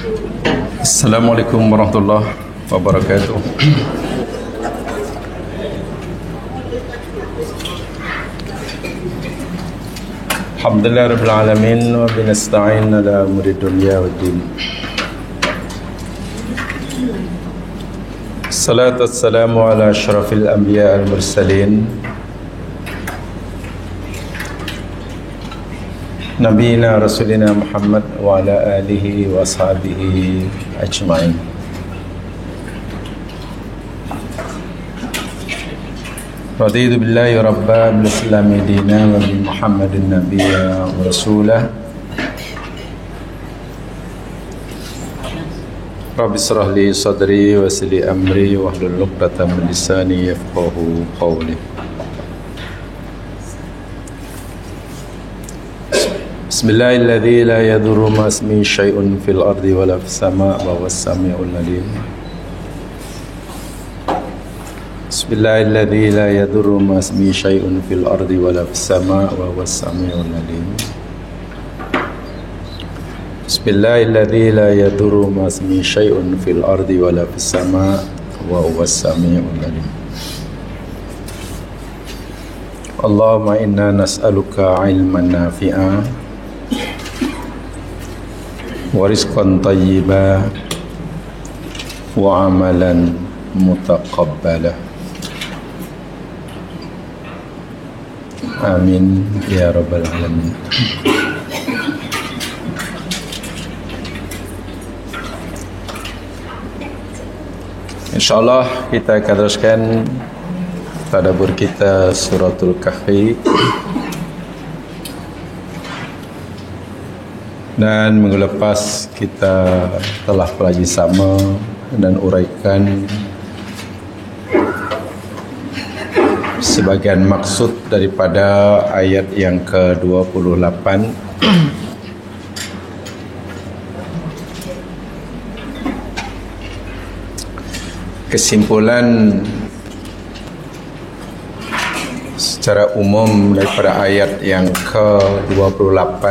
Assalamualaikum warahmatullahi wabarakatuh. Alhamdulillah rabbil alamin wa binasta'in ala umuri dunya waddin. Salatu wassalamu ala asyrafil anbiya al mursalin Nabiyina Rasulina Muhammad wa ala alihi wa ashabihi ajma'in. Raditu billahi rabba bil islami dina wa bi Muhammadin nabiyya wa rasulah. Rabbi israh li sadri wa yassir li amri wa hlul 'uqdatam min lisani yafqahu qawli. Bismillahilladzi la yadurru ma ismihi syai'un fil ardi wala fis sama' wa huwas sami'ul 'alim. Bismillahilladzi la yadurru ma ismihi syai'un fil ardi wala fis sama' wa huwas sami'ul 'alim. Bismillahilladzi la yadurru ma ismihi syai'un fil ardi wala fis sama' wa huwas sami'ul 'alim. Allahumma inna nas'aluka 'ilman nafi'a wa rizqan thayyiba wa amalan mutaqabbala. Amin ya rabbal alamin. InsyaAllah kita akan teruskan tadabbur kita suratul Kahfi. Dan minggu lepas kita telah pelajari sama dan uraikan sebagian maksud daripada ayat yang ke-28. Kesimpulan secara umum daripada ayat yang ke-28,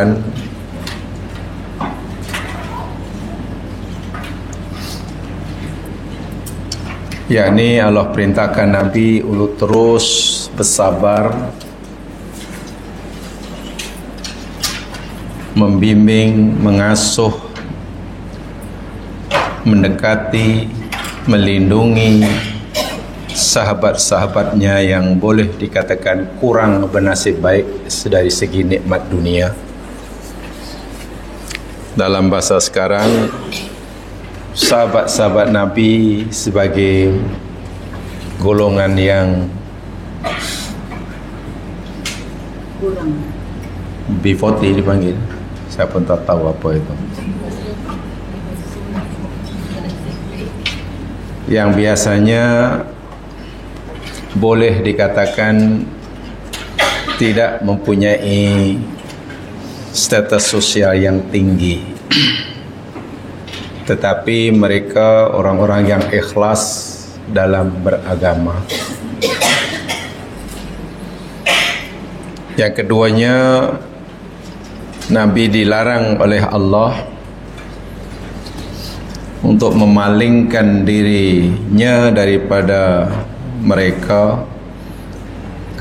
yakni Allah perintahkan Nabi untuk terus bersabar, membimbing, mengasuh, mendekati, melindungi sahabat-sahabatnya yang boleh dikatakan kurang bernasib baik dari segi nikmat dunia. Dalam bahasa sekarang, sahabat-sahabat Nabi sebagai golongan yang B40 dipanggil. Saya pun tak tahu apa itu. Yang biasanya boleh dikatakan tidak mempunyai status sosial yang tinggi, tetapi mereka orang-orang yang ikhlas dalam beragama. Yang keduanya, Nabi dilarang oleh Allah untuk memalingkan dirinya daripada mereka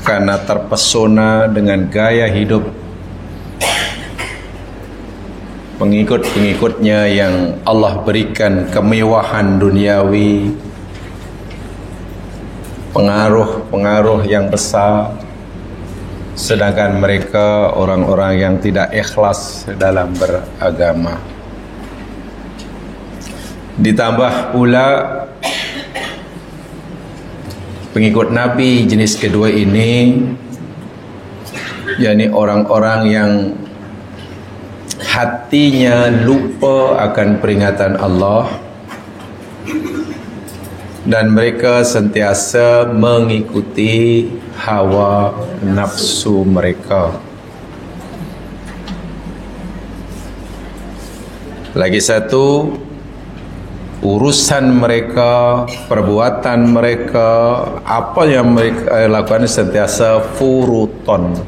karena terpesona dengan gaya hidup pengikut-pengikutnya yang Allah berikan kemewahan duniawi, pengaruh-pengaruh yang besar, sedangkan mereka orang-orang yang tidak ikhlas dalam beragama. Ditambah pula pengikut Nabi jenis kedua ini, yakni orang-orang yang hatinya lupa akan peringatan Allah dan mereka sentiasa mengikuti hawa nafsu mereka. Lagi satu, urusan mereka, perbuatan mereka, apa yang mereka lakukan sentiasa furuton,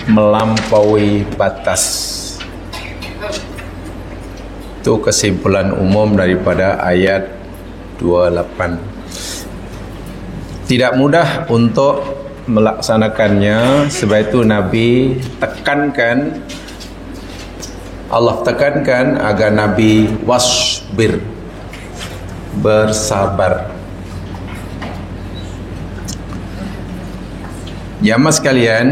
melampaui batas. Itu kesimpulan umum daripada ayat 28. Tidak mudah untuk melaksanakannya, sebab itu Nabi tekankan, Allah tekankan agar Nabi wasbir, bersabar. Jamaah sekalian,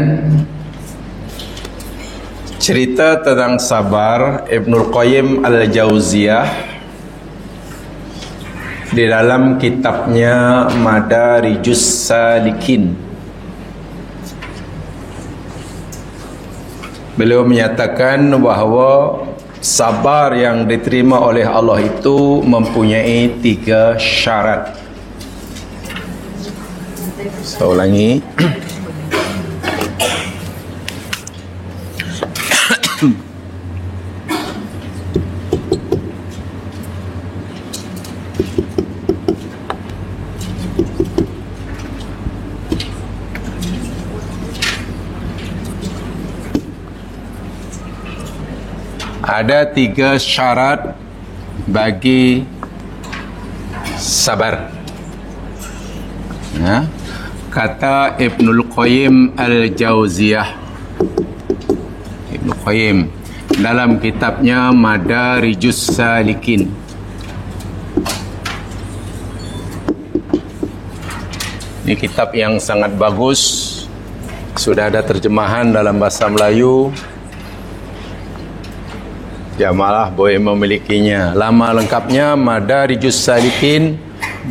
cerita tentang sabar Ibnul Qayyim Al-Jauziyah di dalam kitabnya Madarijus Salikin. Beliau menyatakan bahawa sabar yang diterima oleh Allah itu mempunyai 3 syarat. Saya ulangi. Ada 3 syarat bagi sabar. Ya. Kata Ibnul Qayyim Al-Jauziyah, Ibnul Qayyim dalam kitabnya Madarijus Salikin. Ini kitab yang sangat bagus. Sudah ada terjemahan dalam bahasa Melayu. Jamaah boleh memilikinya. Nama lengkapnya Madarijus Salikin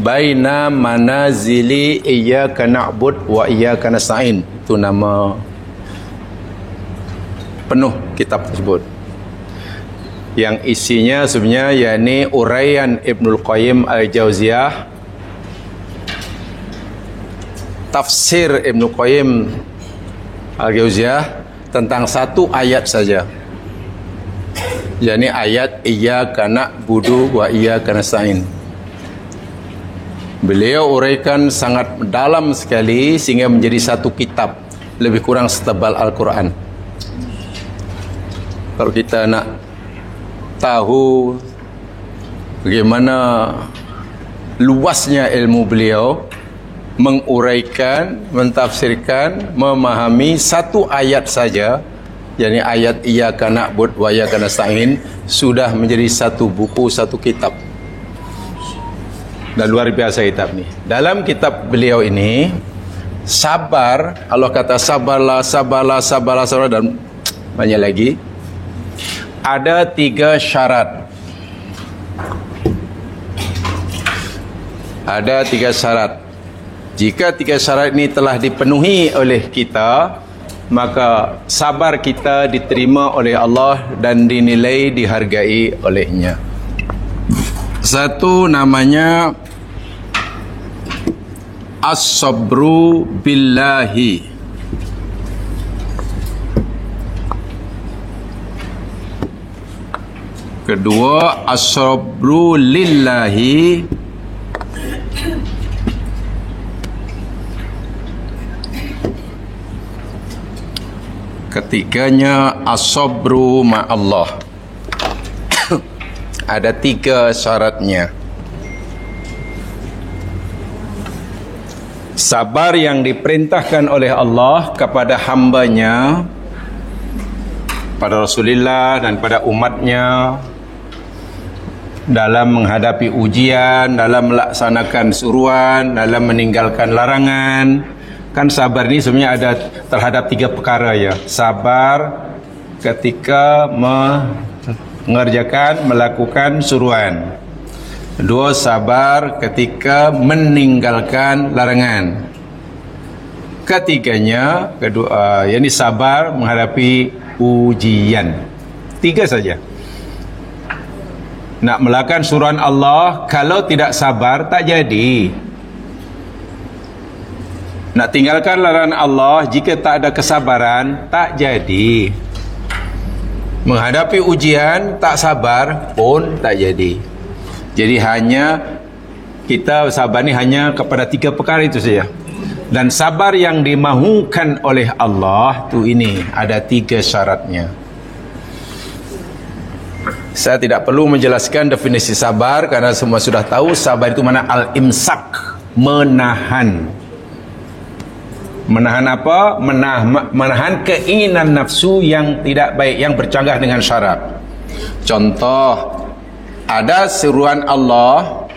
Baina Manazili Iyyaka Na'bud wa Iyyaka Nasta'in. Itu nama penuh kitab tersebut. Yang isinya sebenarnya yakni uraian Ibnul Qayyim Al-Jauziyah, tafsir Ibnul Qayyim Al-Jauziyah tentang 1 ayat saja. yakni ayat Iyyaka na'budu wa iyyaka nasta'in. Beliau uraikan sangat dalam sekali sehingga menjadi 1 kitab, lebih kurang setebal Al-Quran. Kalau kita nak tahu bagaimana luasnya ilmu beliau, menguraikan, mentafsirkan, memahami 1 ayat saja, yakni ayat Iyyaka na'budu wa iyyaka nasta'in, sudah menjadi 1 buku, 1 kitab. Dan luar biasa kitab ni. Dalam kitab beliau ini, sabar, Allah kata sabarlah, sabarlah, sabarlah, sabarlah, dan banyak lagi. Ada 3 syarat. Ada 3 syarat. Jika 3 syarat ini telah dipenuhi oleh kita, maka sabar kita diterima oleh Allah dan dinilai, dihargai olehnya. 1 namanya as-sabru billahi. Kedua, as-sabru lillahi. Ketiganya as-sabru ma'allah. Ada 3 syaratnya. Sabar yang diperintahkan oleh Allah kepada hambanya, pada Rasulullah dan pada umatnya, dalam menghadapi ujian, dalam melaksanakan suruhan, dalam meninggalkan larangan. Kan sabar ini sebenarnya ada terhadap 3 perkara ya. Sabar ketika mengerjakan, melakukan suruhan. 2, sabar ketika meninggalkan larangan. Ketiganya, yakni sabar menghadapi ujian. 3 saja. Nak melakukan suruhan Allah, kalau tidak sabar tak jadi. Nak tinggalkan larangan Allah, jika tak ada kesabaran, tak jadi. Menghadapi ujian, tak sabar pun tak jadi. Jadi hanya kita sabar ni hanya kepada 3 perkara itu saja. Dan sabar yang dimahukan oleh Allah tu ini ada 3 syaratnya. Saya tidak perlu menjelaskan definisi sabar karena semua sudah tahu sabar itu mana al-imsak, menahan. Menahan apa? Menahan keinginan nafsu yang tidak baik, yang bercanggah dengan syarak. Contoh, ada seruan Allah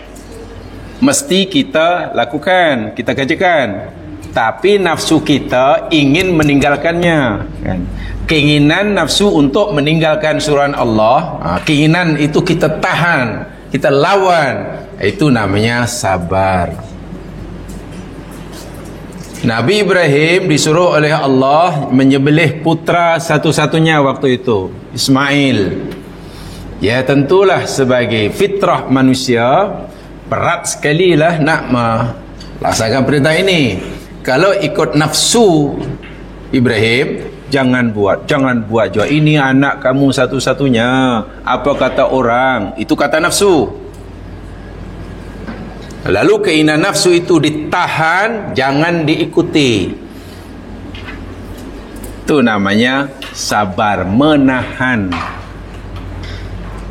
mesti kita lakukan, kita kerjakan, tapi nafsu kita ingin meninggalkannya, kan? Keinginan nafsu untuk meninggalkan suruhan Allah, keinginan itu kita tahan, kita lawan, itu namanya sabar. Nabi Ibrahim disuruh oleh Allah menyembelih putra satu-satunya waktu itu, Ismail. Ya tentulah sebagai fitrah manusia, berat sekali lah nak melaksanakan perintah ini. Kalau ikut nafsu Ibrahim, jangan buat juga. Ini anak kamu satu-satunya. Apa kata orang? Itu kata nafsu. Lalu keinginan nafsu itu ditahan, jangan diikuti. Itu namanya sabar, menahan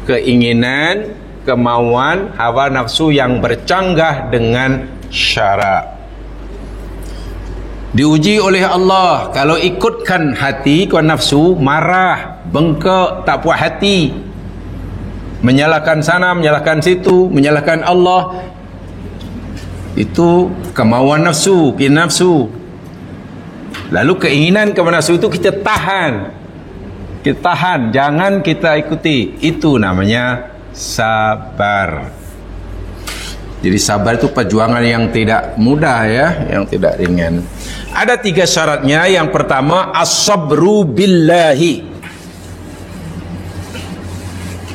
keinginan, kemauan, hawa nafsu yang bercanggah dengan syarak. Diuji oleh Allah. Kalau ikutkan hati, ikut nafsu, marah, bengkak, tak puas hati, menyalahkan sana, menyalahkan situ, menyalahkan Allah. Itu kemauan nafsu, keinginan nafsu. Lalu keinginan kemauan nafsu itu kita tahan. Kita tahan, jangan kita ikuti. Itu namanya sabar. Jadi sabar itu perjuangan yang tidak mudah ya, yang tidak ringan. Ada 3 syaratnya. Yang pertama, as-sabru billahi.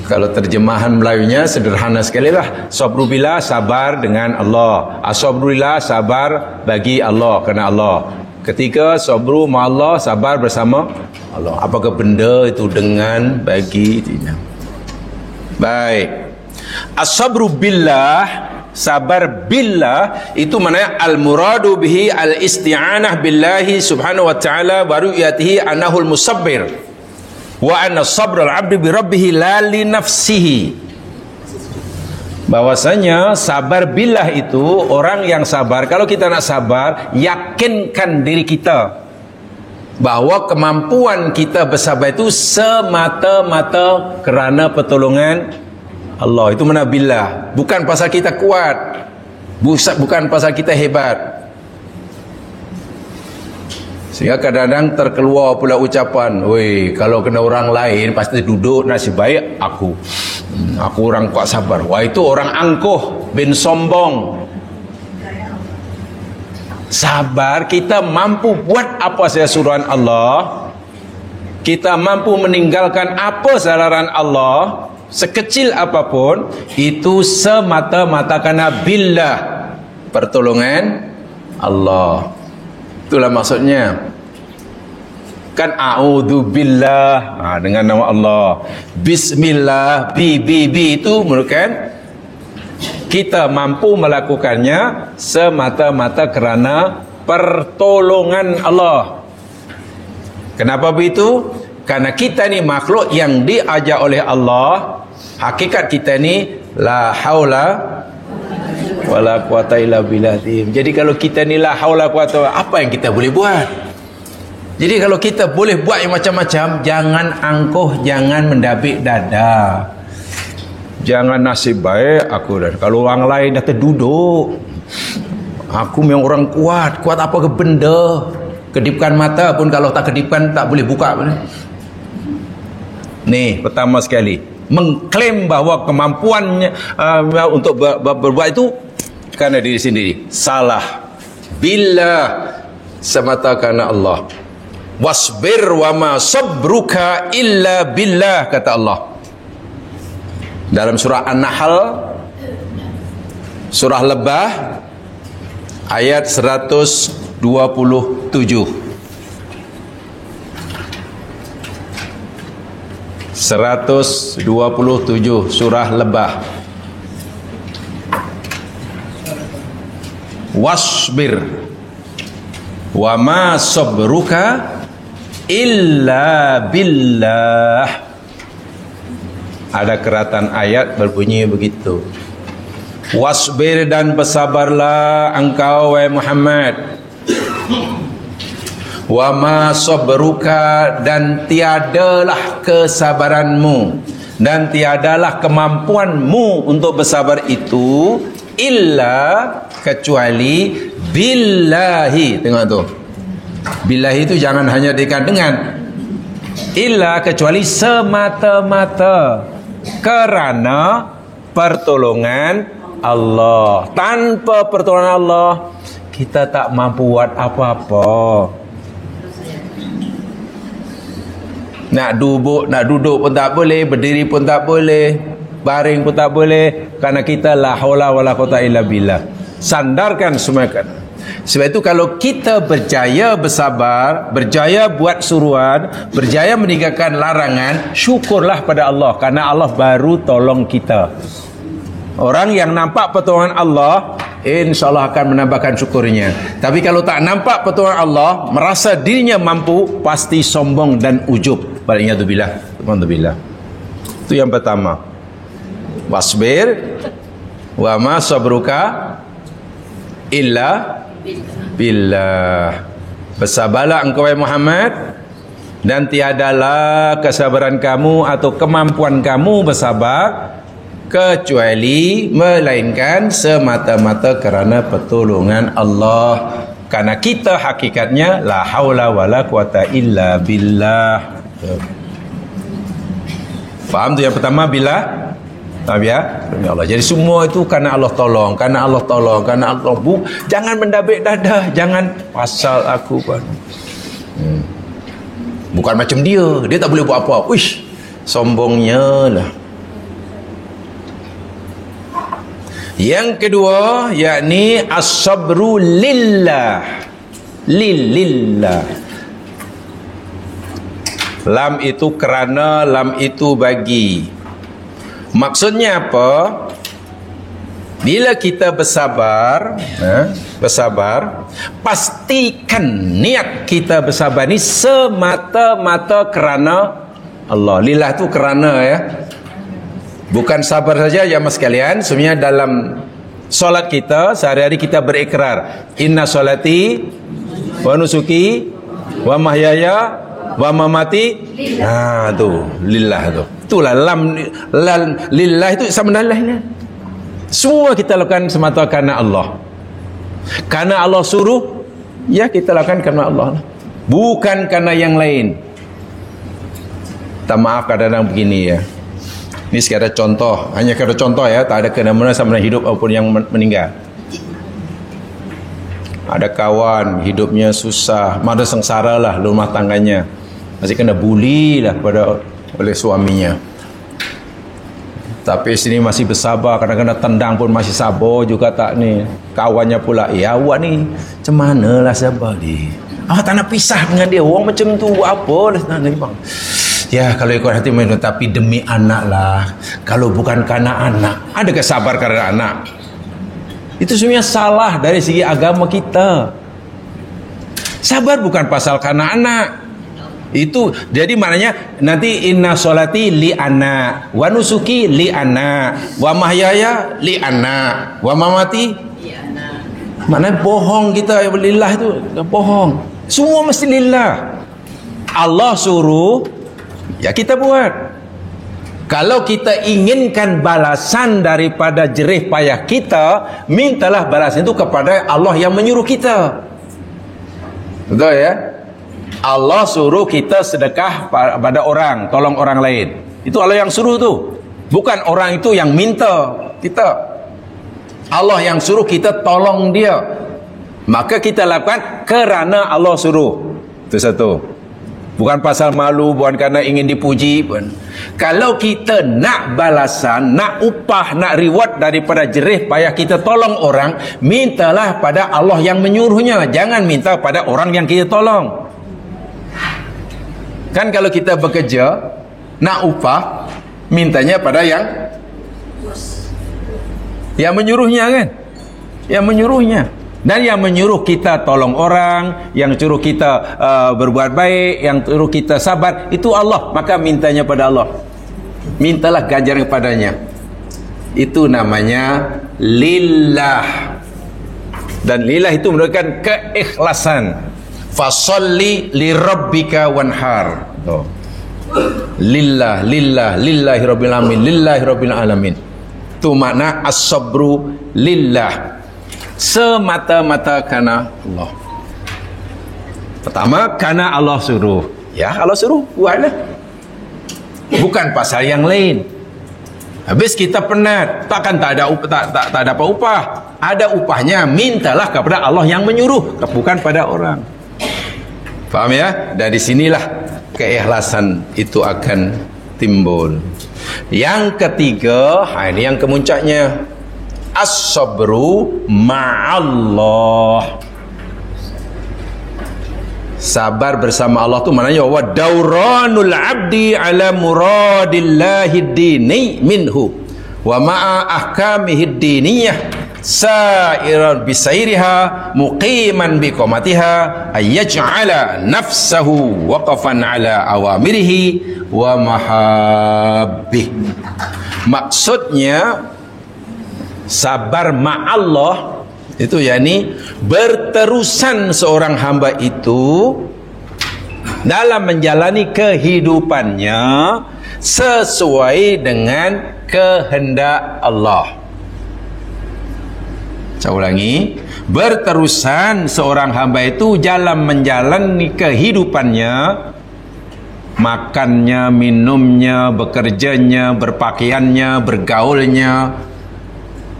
Kalau terjemahan Melayunya sederhana sekali lah. Sabru billah, sabar dengan Allah. As-sabru billah, sabar bagi Allah, kerana Allah. Ketiga, sabru ma Allah, sabar bersama Allah. Apakah benda itu dengan, bagi, tidak. Baik. As-sabru billah, sabar billah, itu maknanya al-muradu bihi al-isti'anah billahi subhanahu wa ta'ala wa ru'yatihi anahul musabbir wa anna sabra al-abdi bi rabbihi la li nafsihi. Bahwasanya sabar billah itu orang yang sabar. Kalau kita nak sabar, yakinkan diri kita bahwa kemampuan kita bersabar itu semata-mata kerana pertolongan Allah. Itu mana billah. Bukan pasal kita kuat, bukan pasal kita hebat. Sehingga kadang-kadang terkeluar pula ucapan, "Woi, kalau kena orang lain pasti duduk nasib baik aku. Aku orang kuat sabar." Wah, itu orang angkuh bin sombong. Sabar, kita mampu buat apa saja suruhan Allah. Kita mampu meninggalkan apa larangan Allah, sekecil apapun, itu semata-mata karena billah, pertolongan Allah. Itulah maksudnya. Kan a'udzubillah, dengan nama Allah. Bismillah, bi itu merupakan kita mampu melakukannya semata-mata kerana pertolongan Allah. Kenapa begitu? Karena kita ni makhluk yang diajar oleh Allah. Hakikat kita ni la haula wala quwata illa billah. Jadi kalau kita ni la haula quwata, apa yang kita boleh buat? Jadi kalau kita boleh buat yang macam-macam, jangan angkuh, jangan mendabik dada. Jangan nasib baik aku dah. Kalau orang lain dah terduduk, aku memang orang kuat. Kuat apa ke benda? Kedipkan mata pun kalau tak kedipkan tak boleh buka. Ni pertama sekali, mengklaim bahawa kemampuannya untuk berbuat itu kerana diri sendiri. Salah. Bila semata kerana Allah. Wasbir wa ma sabruka illa billah, kata Allah dalam surah An-Nahl, surah Lebah, ayat 127. Surah Lebah. Wasbir wa ma sabruka illa billah. Ada keratan ayat berbunyi begitu. Wasbir, dan bersabarlah engkau wahai Muhammad. Wa ma sabruka, dan tiadalah kesabaranmu dan tiadalah kemampuanmu untuk bersabar itu illa, kecuali billahi. Tengok tu, billahi itu jangan hanya dikatakan dengan, illa kecuali semata-mata kerana pertolongan Allah. Tanpa pertolongan Allah kita tak mampu buat apa-apa. Nak duduk pun tak boleh, berdiri pun tak boleh, baring pun tak boleh, kerana kita la haula wala quwata illa billah. Sandarkan semua kan. Sebab itu kalau kita berjaya bersabar, berjaya buat suruhan, berjaya meninggalkan larangan, syukurlah pada Allah, kerana Allah baru tolong kita. Orang yang nampak pertolongan Allah, insya-Allah akan menambahkan syukurnya. Tapi kalau tak nampak pertolongan Allah, merasa dirinya mampu, pasti sombong dan ujub. Waliyadzubillah. Itu yang pertama. Wasbir wa ma sabruka illa billah. Bersabarlah engkau wahai Muhammad, dan tiadalah kesabaran kamu atau kemampuan kamu bersabar kecuali melainkan semata-mata kerana pertolongan Allah. Karena kita hakikatnya la haula wala quwata illa billah. Faham tu yang pertama, bila ya? Demi Allah. Jadi semua itu kerana Allah tolong, kerana Allah tolong, kerana Allah jangan mendabik dadah, jangan pasal aku pun. Bukan macam dia tak boleh buat apa. Uish, sombongnya lah. Yang kedua, yakni as-sabru lillah. Lillah. Lam itu kerana, lam itu bagi. Maksudnya apa? Bila kita bersabar, pastikan niat kita bersabar ni semata-mata kerana Allah. Lillah tu kerana, ya. Bukan sabar saja ya mas sekalian. Sebenarnya dalam solat kita sehari-hari kita berikrar, inna solati wa nusuki wa mahyaya wa mamati. Tu lillah tu. Itulah lam lillah itu sama dengan lillah. Semua kita lakukan semata kerana Allah. Kerana Allah suruh, ya kita lakukan kerana Allah. Bukan kerana yang lain. Tak, maaf kadang-kadang begini ya. Ini sekadar contoh, hanya sekadar contoh ya, tak ada kena-mena sama dengan hidup maupun yang meninggal. Ada kawan hidupnya susah, ada sengsara lah rumah tangganya, masih kena bully lah oleh suaminya. Tapi sini masih bersabar, kadang-kadang tendang pun masih sabar juga tak ni. Kawannya pula, awak ni macam mana lah sabar ni? Awak tak nak pisah dengan dia, orang macam tu apa lah ni bang. Ya, kalau ikut hati mereka, tapi demi anak lah. Kalau bukan kerana anak, adakah sabar kerana anak? Itu sebenarnya salah dari segi agama kita. Sabar bukan pasal kerana anak. Itu jadi maknanya nanti inna solati li anak, wa nusuki li anak, wa mahyaya li anak, wa mamati li anak. Maknanya bohong kita, lillah itu bohong. Semua mesti lillah. Allah suruh, ya kita buat. Kalau kita inginkan balasan daripada jerih payah kita, mintalah balasan itu kepada Allah yang menyuruh kita. Betul ya? Allah suruh kita sedekah pada orang, tolong orang lain. Itu Allah yang suruh tu. Bukan orang itu yang minta kita. Allah yang suruh kita tolong dia. Maka kita lakukan kerana Allah suruh. Itu satu. Bukan pasal malu, bukan kerana ingin dipuji pun. Kalau kita nak balasan, nak upah, nak reward daripada jerih payah kita tolong orang, mintalah pada Allah yang menyuruhnya. Jangan minta pada orang yang kita tolong. Kan kalau kita bekerja, nak upah, mintanya pada yang menyuruhnya kan? Yang menyuruhnya. Dan yang menyuruh kita tolong orang, yang suruh kita berbuat baik, yang suruh kita sabar, itu Allah. Maka mintanya pada Allah. mintalah ganjaran kepadanya. Itu namanya lillah. Dan lillah itu menunjukkan keikhlasan. Fasalli lirabbika wanhar. Oh. Lillah, lillah, lillahi rabbil alamin, lillahi rabbil alamin. Itu makna as-sabru lillah. Semata-mata karena Allah. Pertama, karena Allah suruh. Ya, Allah suruh, buatlah. Bukan pasal yang lain. Habis kita penat, takkan tak dapat upah. Ada upahnya, mintalah kepada Allah yang menyuruh, bukan pada orang. Faham ya? Dari sinilah keikhlasan itu akan timbul. Yang ketiga, ini yang kemuncaknya, as-sabru ma'allah. Sabar bersama Allah tu maknanya wa dauranul abdi ala muradillahi dini minhu wa ma'a ahkamihi diniyah sairan bisairiha muqiman biqamatiha ayyaj'ala nafsahu waqafan ala awamirihi wa mahabbih. Maksudnya sabar ma'allah itu yakni berterusan seorang hamba itu dalam menjalani kehidupannya sesuai dengan kehendak Allah. Saya ulangi, berterusan seorang hamba itu dalam menjalani kehidupannya, makannya, minumnya, bekerjanya, berpakaiannya, bergaulnya,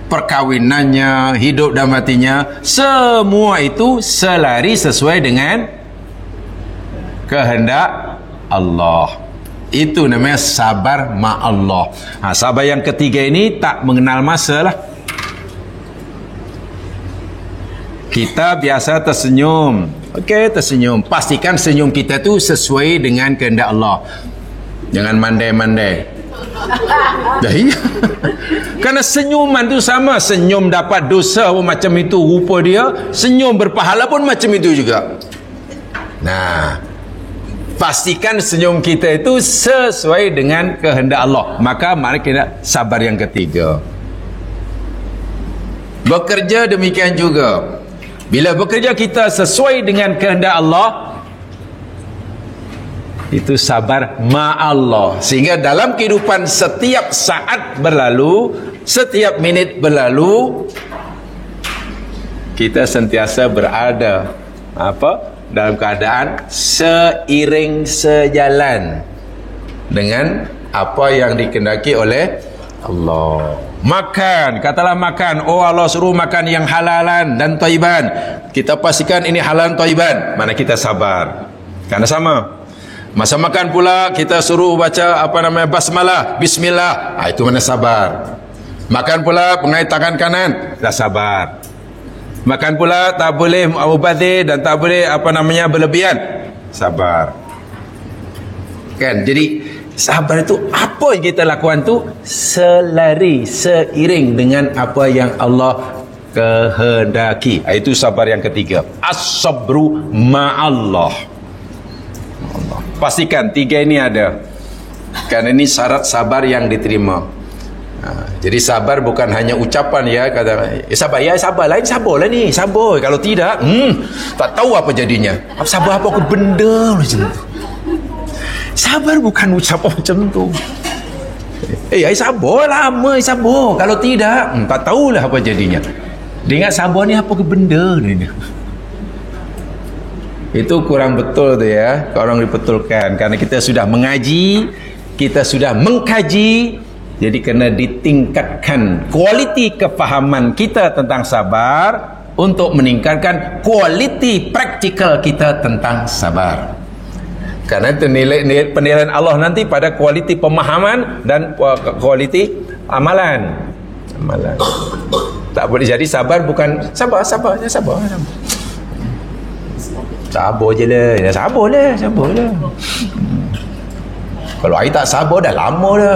perkawinannya, hidup dan matinya, semua itu selari sesuai dengan kehendak Allah. Itu namanya sabar ma'allah. Sabar yang ketiga ini tak mengenal masa lah. Kita biasa tersenyum. Okey, tersenyum. Pastikan senyum kita tu sesuai dengan kehendak Allah. Jangan mandai-mandai. Dah iya. Karena senyuman tu sama. Senyum dapat dosa pun macam itu rupa dia, senyum berpahala pun macam itu juga. Nah, pastikan senyum kita itu sesuai dengan kehendak Allah. Maka mari kita sabar yang ketiga. Bekerja demikian juga. Bila bekerja kita sesuai dengan kehendak Allah, itu sabar ma'allah. Sehingga dalam kehidupan setiap saat berlalu, setiap minit berlalu, kita sentiasa berada dalam keadaan seiring sejalan dengan apa yang dikehendaki oleh Allah. Makan, katalah makan. Oh, Allah suruh makan yang halalan dan thayyiban. Kita pastikan ini halalan thayyiban. Mana kita sabar. Karena sama. Masa makan pula kita suruh baca basmalah, bismillah. Itu mana sabar. Makan pula pengai tangan kanan, dah sabar. Makan pula tak boleh mubazir dan tak boleh berlebihan. Sabar. Kan? Jadi sabar itu apa yang kita lakukan tu selari, seiring dengan apa yang Allah kehendaki. Itu sabar yang ketiga. As-sabru ma'allah. Pastikan tiga ini ada. Karena ini syarat sabar yang diterima. Jadi sabar bukan hanya ucapan ya, kata sabar ya, sabar lain sabarlah ni, sabar. Kalau tidak, tak tahu apa jadinya. Sabar apa ke benda macam tu. Sabar bukan ucapan macam tu. Sabar lama, sabar. Kalau tidak, tak tahulah apa jadinya. Dia ingat sabar ni apa ke benda ni. Itu kurang betul tu ya. Korang dibetulkan. Kerana kita sudah mengaji, kita sudah mengkaji, jadi kena ditingkatkan kualiti kefahaman kita tentang sabar untuk meningkatkan kualiti praktikal kita tentang sabar. Karena itu penilaian Allah nanti pada kualiti pemahaman dan kualiti amalan. Tak boleh jadi sabar bukan sabar je sabar. Sabar je lah. Ya, sabar lah. Kalau saya tak sabar dah lama dah.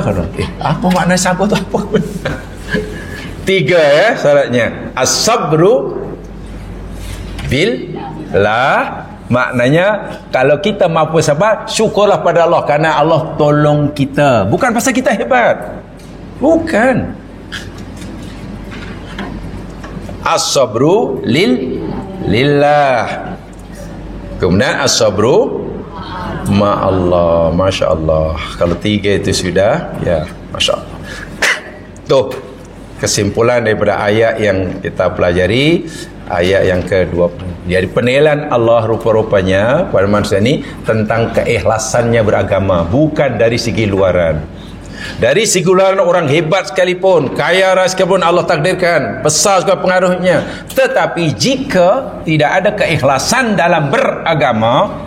Apa makna sabar tu apa? Tiga ya syaratnya. As-sabru billah Maknanya kalau kita mampu sabar, syukurlah pada Allah kerana Allah tolong kita. Bukan pasal kita hebat. Bukan. As-sabru lillah. Kemudian as-sabru ma'allah. Masya Allah. Kalau 3 itu sudah, ya, Masya Allah. Tuh kesimpulan daripada ayat yang kita pelajari, ayat yang ke-20. Jadi penilaian Allah rupa-rupanya pada manusia ini tentang keikhlasannya beragama, bukan dari segi luaran. Dari segi luaran orang hebat sekalipun, kaya raya sekalipun Allah takdirkan, besar sekali pengaruhnya, tetapi jika tidak ada keikhlasan dalam beragama,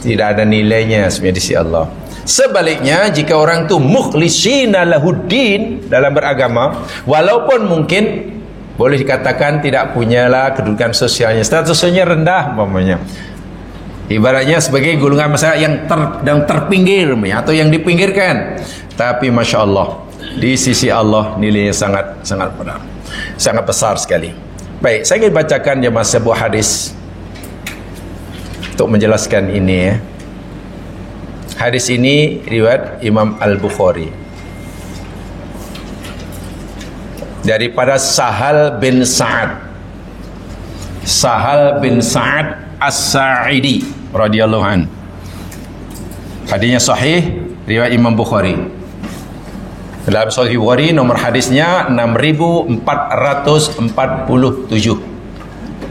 tidak ada nilainya sebenarnya di sisi Allah. Sebaliknya, jika orang itu mukhlishina lahuddin dalam beragama, walaupun mungkin boleh dikatakan tidak punyalah kedudukan sosialnya, status sosialnya rendah umpamanya, ibaratnya sebagai golongan masyarakat yang terpinggir atau yang dipinggirkan, tapi Masya Allah di sisi Allah nilainya sangat besar sekali. Baik, saya ingin bacakan jemaah sebuah hadis untuk menjelaskan ini ya. Hadis ini riwayat Imam Al-Bukhari daripada Sahal bin Sa'ad As-Sa'idi radhiyallahu an. Hadisnya sahih, riwayat Imam Bukhari. Dalam Sahih Bukhari nomor hadisnya 6447.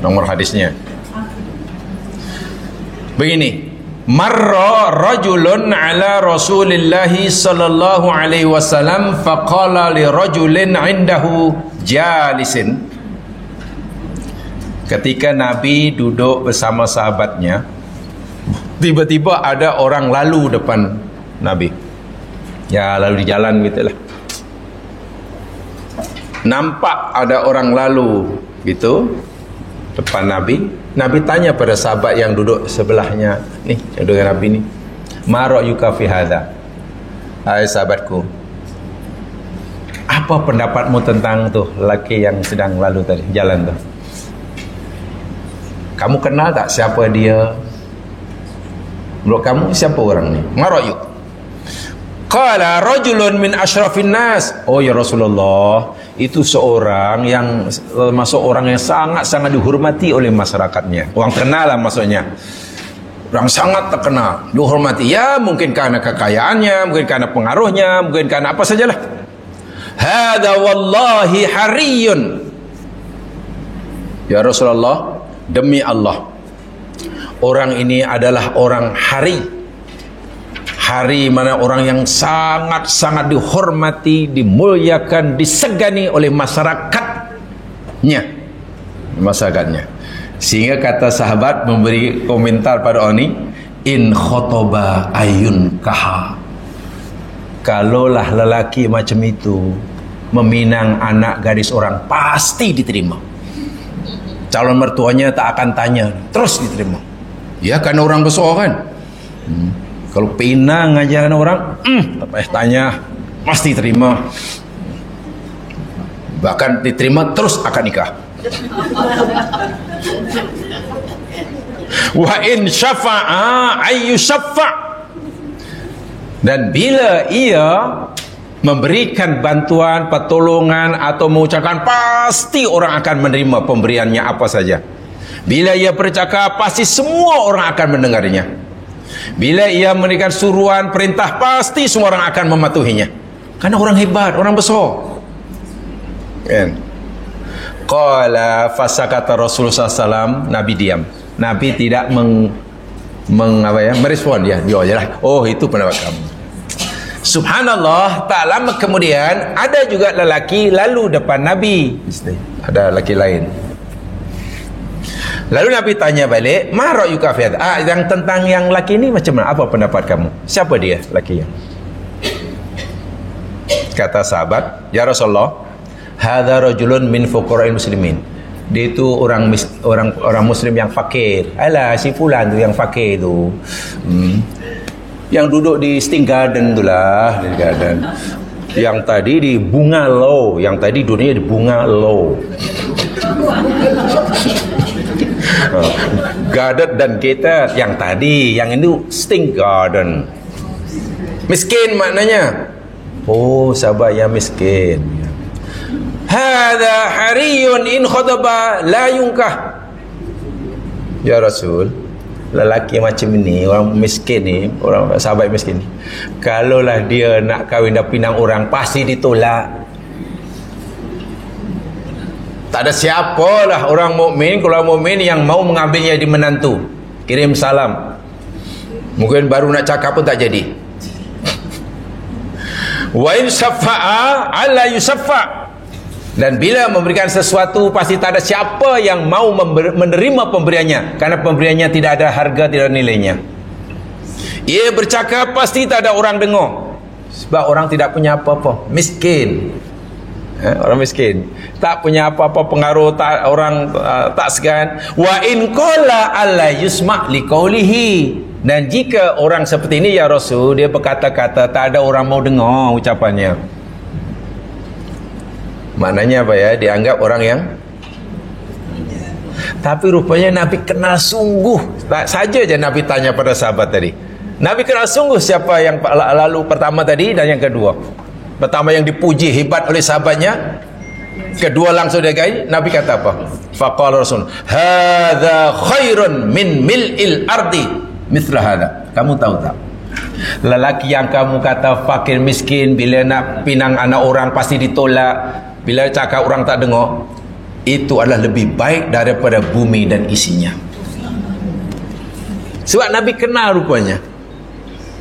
Nomor hadisnya begini. Marra rajulun ala Rasulillahi sallallahu alaihi wasallam faqala li rajulin indahu jalisin. Ketika Nabi duduk bersama sahabatnya, tiba-tiba ada orang lalu depan Nabi. Ya, lalu di jalan gitulah. Nampak ada orang lalu gitu depan Nabi. Nabi tanya pada sahabat yang duduk sebelahnya, nih, yang duduk dengan Nabi ni, ma ra'yuka fi hadha? Hai sahabatku, apa pendapatmu tentang tuh lelaki yang sedang lalu tadi jalan tu? Kamu kenal tak siapa dia? Menurut kamu siapa orang ni? Ma ra'yuk? Qala rajulun min asyrafin nas. Oh ya Rasulullah, itu seorang yang masuk orang yang sangat-sangat dihormati oleh masyarakatnya. Orang terkenal lah maksudnya. Orang sangat terkenal, dihormati. Ya, mungkin karena kekayaannya, mungkin karena pengaruhnya, mungkin karena apa sajalah. Hadza wallahi hariyun. Ya Rasulullah, demi Allah, orang ini adalah orang hari. Hari mana orang yang sangat-sangat dihormati, dimuliakan, disegani oleh masyarakatnya. Sehingga kata sahabat memberi komentar pada orang ini, in khotoba ayun kaha. Kalaulah lelaki macam itu meminang anak gadis orang, pasti diterima. Calon mertuanya tak akan tanya, terus diterima. Ya, karena orang besar kan. Kalau pinang ajaran orang, tak payah tanya, pasti terima. Bahkan diterima terus akan nikah. Wa in syafa'a ayyu syafa'. Dan bila ia memberikan bantuan, pertolongan atau mengucapkan, pasti orang akan menerima pemberiannya apa saja. Bila ia bercakap, pasti semua orang akan mendengarnya. Bila ia memberikan suruhan, perintah, pasti semua orang akan mematuhinya. Karena orang hebat, orang besar. Kan? Qala fasakata Rasulullah SAW. Nabi diam. Nabi tidak merespon dia. Dia ajalah, oh itu pendapat kamu. Subhanallah, tak lama kemudian ada juga lelaki lalu depan Nabi. Ada lelaki lain. Lalu Nabi tanya balik, ma ra'yuka fi hadha? Yang tentang yang laki ini macam mana? Apa pendapat kamu? Siapa dia laki yang? Kata sahabat, ya Rasulullah, hadza rajulun min fuqara'il muslimin. Dia itu orang muslim yang fakir. Alah, si fulan tu yang fakir tu. Yang duduk di Sting Garden itulah, di garden. Yang tadi di Bungalow, yang tadi dunia di Bungalow. Garden dan kita yang tadi, yang itu stink garden. Miskin maknanya. Oh, sahabat yang miskin. Hadza hariyun in khadaba la yunkah. Ya Rasul, lelaki macam ni, orang miskin ni, orang sahabat miskin ni, kalaulah dia nak kahwin dan pinang orang, pasti ditolak. Tak ada siapalah orang mukmin, kalau mukmin yang mau mengambilnya di menantu. Kirim salam. Mungkin baru nak cakap pun tak jadi. Wa in syaffa'a ala yusaffa. Dan bila memberikan sesuatu, pasti tak ada siapa yang mau menerima pemberiannya, karena pemberiannya tidak ada harga, tidak ada nilainya. Ia bercakap, pasti tak ada orang dengar, sebab orang tidak punya apa-apa, miskin. Orang miskin tak punya apa-apa pengaruh, tak, orang tak segan. Wa in qala alla yusma' liqaulihi. Dan jika orang seperti ini ya Rasul, dia berkata-kata tak ada orang mau dengar ucapannya, maknanya apa ya? Dianggap orang yang, tapi rupanya Nabi kenal sungguh. Tak saja je Nabi tanya pada sahabat tadi, Nabi kenal sungguh siapa yang lalu pertama tadi dan yang kedua. Pertama yang dipuji hebat oleh sahabatnya, kedua langsung dia gai. Nabi kata apa? Faqala Rasul, hadza khairun min mil'il ardi mithla hadza. Kamu tahu tak, lelaki yang kamu kata fakir miskin, bila nak pinang anak orang pasti ditolak, bila cakap orang tak dengar, itu adalah lebih baik daripada bumi dan isinya. Sebab Nabi kenal rupanya.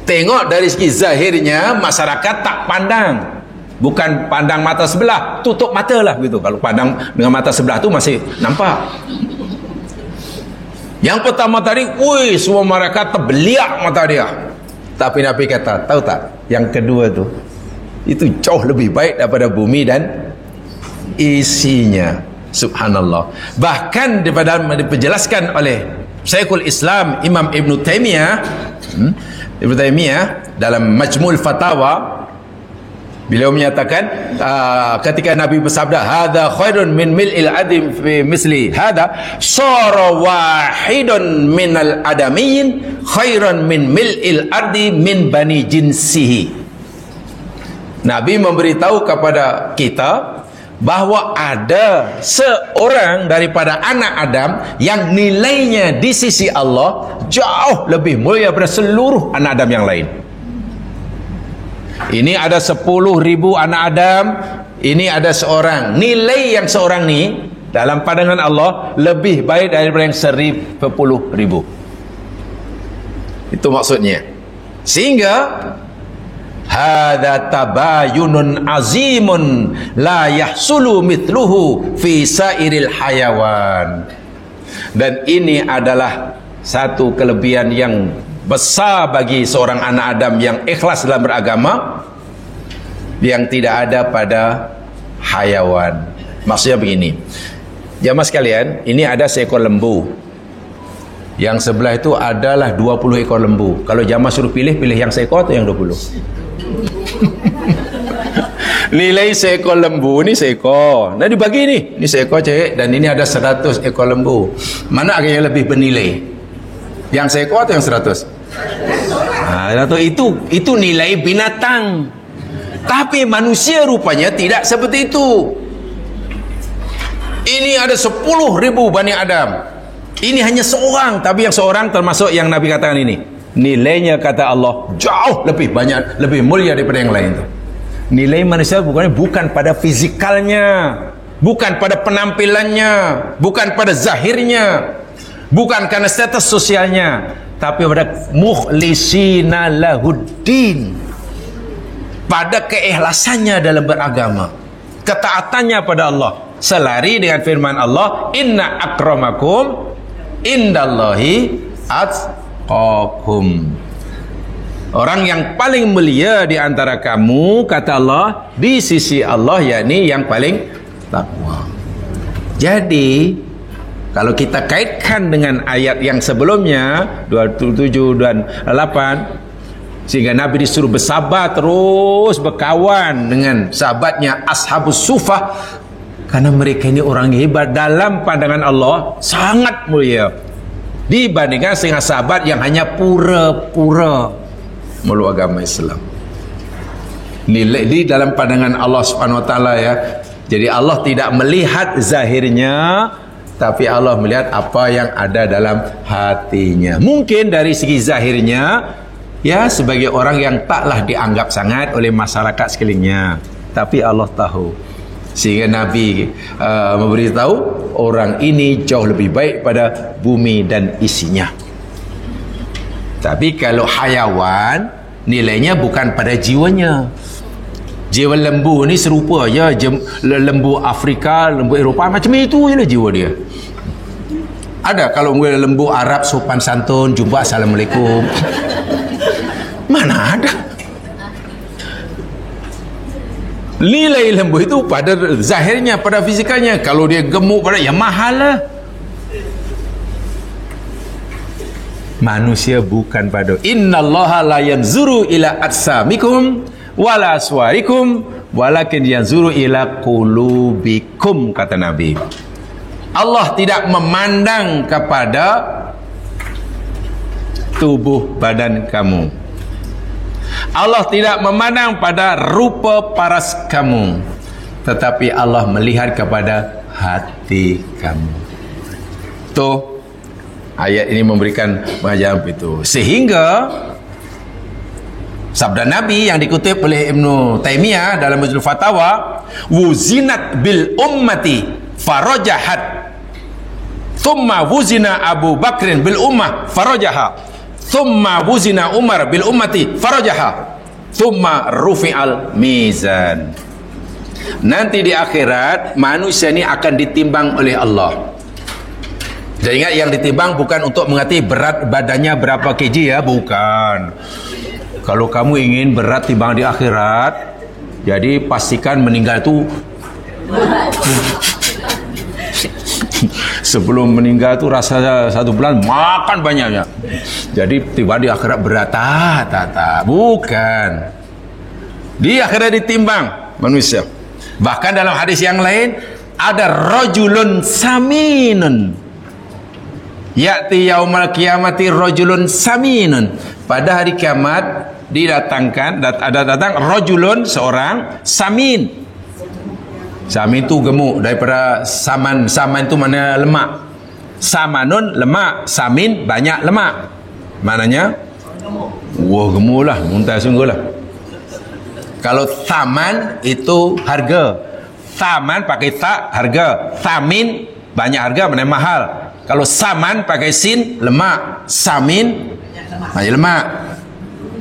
Tengok dari segi zahirnya, masyarakat tak pandang. Bukan pandang mata sebelah, tutup mata lah begitu. Kalau pandang dengan mata sebelah tu masih nampak. Yang pertama tadi, woi, semua masyarakat terbeliak mata dia. Tapi Nabi kata, tahu tak, yang kedua tu, itu jauh lebih baik daripada bumi dan isinya. Subhanallah. Bahkan daripada diperjelaskan oleh Syekhul Islam Imam Ibn Taymiyah, dalam Majmul Fatawa, beliau menyatakan ketika Nabi bersabda hadza khairun min mil'il adim fi misli hadza sara wahidun minal adamiyyin khairan min mil'il ardi min bani jinsihi. Nabi memberitahu kepada kita bahawa ada seorang daripada anak Adam yang nilainya di sisi Allah jauh lebih mulia daripada seluruh anak Adam yang lain. Ini ada 10.000 anak Adam, ini ada seorang. Nilai yang seorang ni dalam pandangan Allah lebih baik daripada yang 10.000. Itu maksudnya. Sehingga hadza tabayunun azimun la yahsulu mithluhu fi sairil hayawan. Dan ini adalah satu kelebihan yang besar bagi seorang anak Adam yang ikhlas dalam beragama, yang tidak ada pada hayawan. Maksudnya begini, jamaah sekalian, ini ada seekor lembu, yang sebelah itu adalah 20 ekor lembu. Kalau jamaah suruh pilih yang seekor atau yang 20? Nilai seekor lembu ni seekor, nah dibagi ni seekor cek, dan ini ada 100 ekor lembu. Mana yang lebih bernilai, yang seekor atau yang 100? Itu nilai binatang. Tapi manusia rupanya tidak seperti itu. Ini ada 10.000 Bani Adam, ini hanya seorang, tapi yang seorang termasuk yang Nabi katakan ini, nilainya kata Allah jauh lebih banyak, lebih mulia daripada yang lain. Nilai manusia bukan pada fizikalnya, bukan pada penampilannya, bukan pada zahirnya, bukan karena status sosialnya, tapi pada mukhlisina lahuddin, pada keikhlasannya dalam beragama, ketaatannya pada Allah, selari dengan firman Allah, inna akramakum indallahi atqakum. Orang yang paling mulia di antara kamu, kata Allah, di sisi Allah, yakni yang paling takwa. Jadi kalau kita kaitkan dengan ayat yang sebelumnya 27 dan 8, sehingga Nabi disuruh bersabar, terus berkawan dengan sahabatnya Ashabus Suffah, Karena mereka ini orang hebat dalam pandangan Allah, sangat mulia dibandingkan setengah sahabat yang hanya pura-pura meluk agama Islam. Nilai di dalam pandangan Allah Subhanahu wa taala ya. Jadi Allah tidak melihat zahirnya, tapi Allah melihat apa yang ada dalam hatinya. Mungkin dari segi zahirnya ya sebagai orang yang taklah dianggap sangat oleh masyarakat sekelilingnya, tapi Allah tahu. Sehingga Nabi memberitahu orang ini jauh lebih baik pada bumi dan isinya. Tapi kalau hayawan, nilainya bukan pada jiwanya. Jiwa lembu ni serupa aja lembu Afrika, lembu Eropah, macam itu je lah jiwa dia. Ada kalau lembu Arab sopan santun, jumpa assalamualaikum. Mana ada? Nilai lembu itu pada zahirnya, pada fizikalnya. Kalau dia gemuk pada, ya mahal lah. Manusia bukan pada. Innallaha la yanzuru ila atsamikum wala suwarikum walakin yanzuru ila qulubikum, kata Nabi. Allah tidak memandang kepada tubuh badan kamu. Allah tidak memandang pada rupa paras kamu, tetapi Allah melihat kepada hati kamu. Tuh, ayat ini memberikan pengajaran itu. Sehingga sabda Nabi yang dikutip oleh Ibnu Taimiyah dalam Majmu' Fatawa, wuzinat bil ummati farajahat, thumma wuzina Abu Bakrin bil ummah farajaha, thumma wuzina Umar bil ummati farajaha, thumma rufi'al mizan. Nanti di akhirat manusia ini akan ditimbang oleh Allah. Dan ingat, yang ditimbang bukan untuk mengerti berat badannya berapa kg ya, bukan. Kalau kamu ingin berat timbang di akhirat, jadi pastikan meninggal itu sebelum meninggal tu rasa 1 bulan makan banyaknya. Jadi tiba di akhirat berat, bukan. Di akhirat ditimbang manusia. Bahkan dalam hadis yang lain ada rajulun saminun, ya'ti yaumal qiyamati rajulun saminun. Pada hari kiamat didatangkan, datang rajulun, seorang samin. Samin itu gemuk, daripada saman. Saman itu mana lemak. Samanun lemak, samin banyak lemak. Maknanya wah, gemuk lah, muntah sungguh lah. Kalau saman itu harga. Saman pakai tak, harga. Samin banyak harga, mana mahal. Kalau saman pakai sin, lemak. Samin banyak lemak.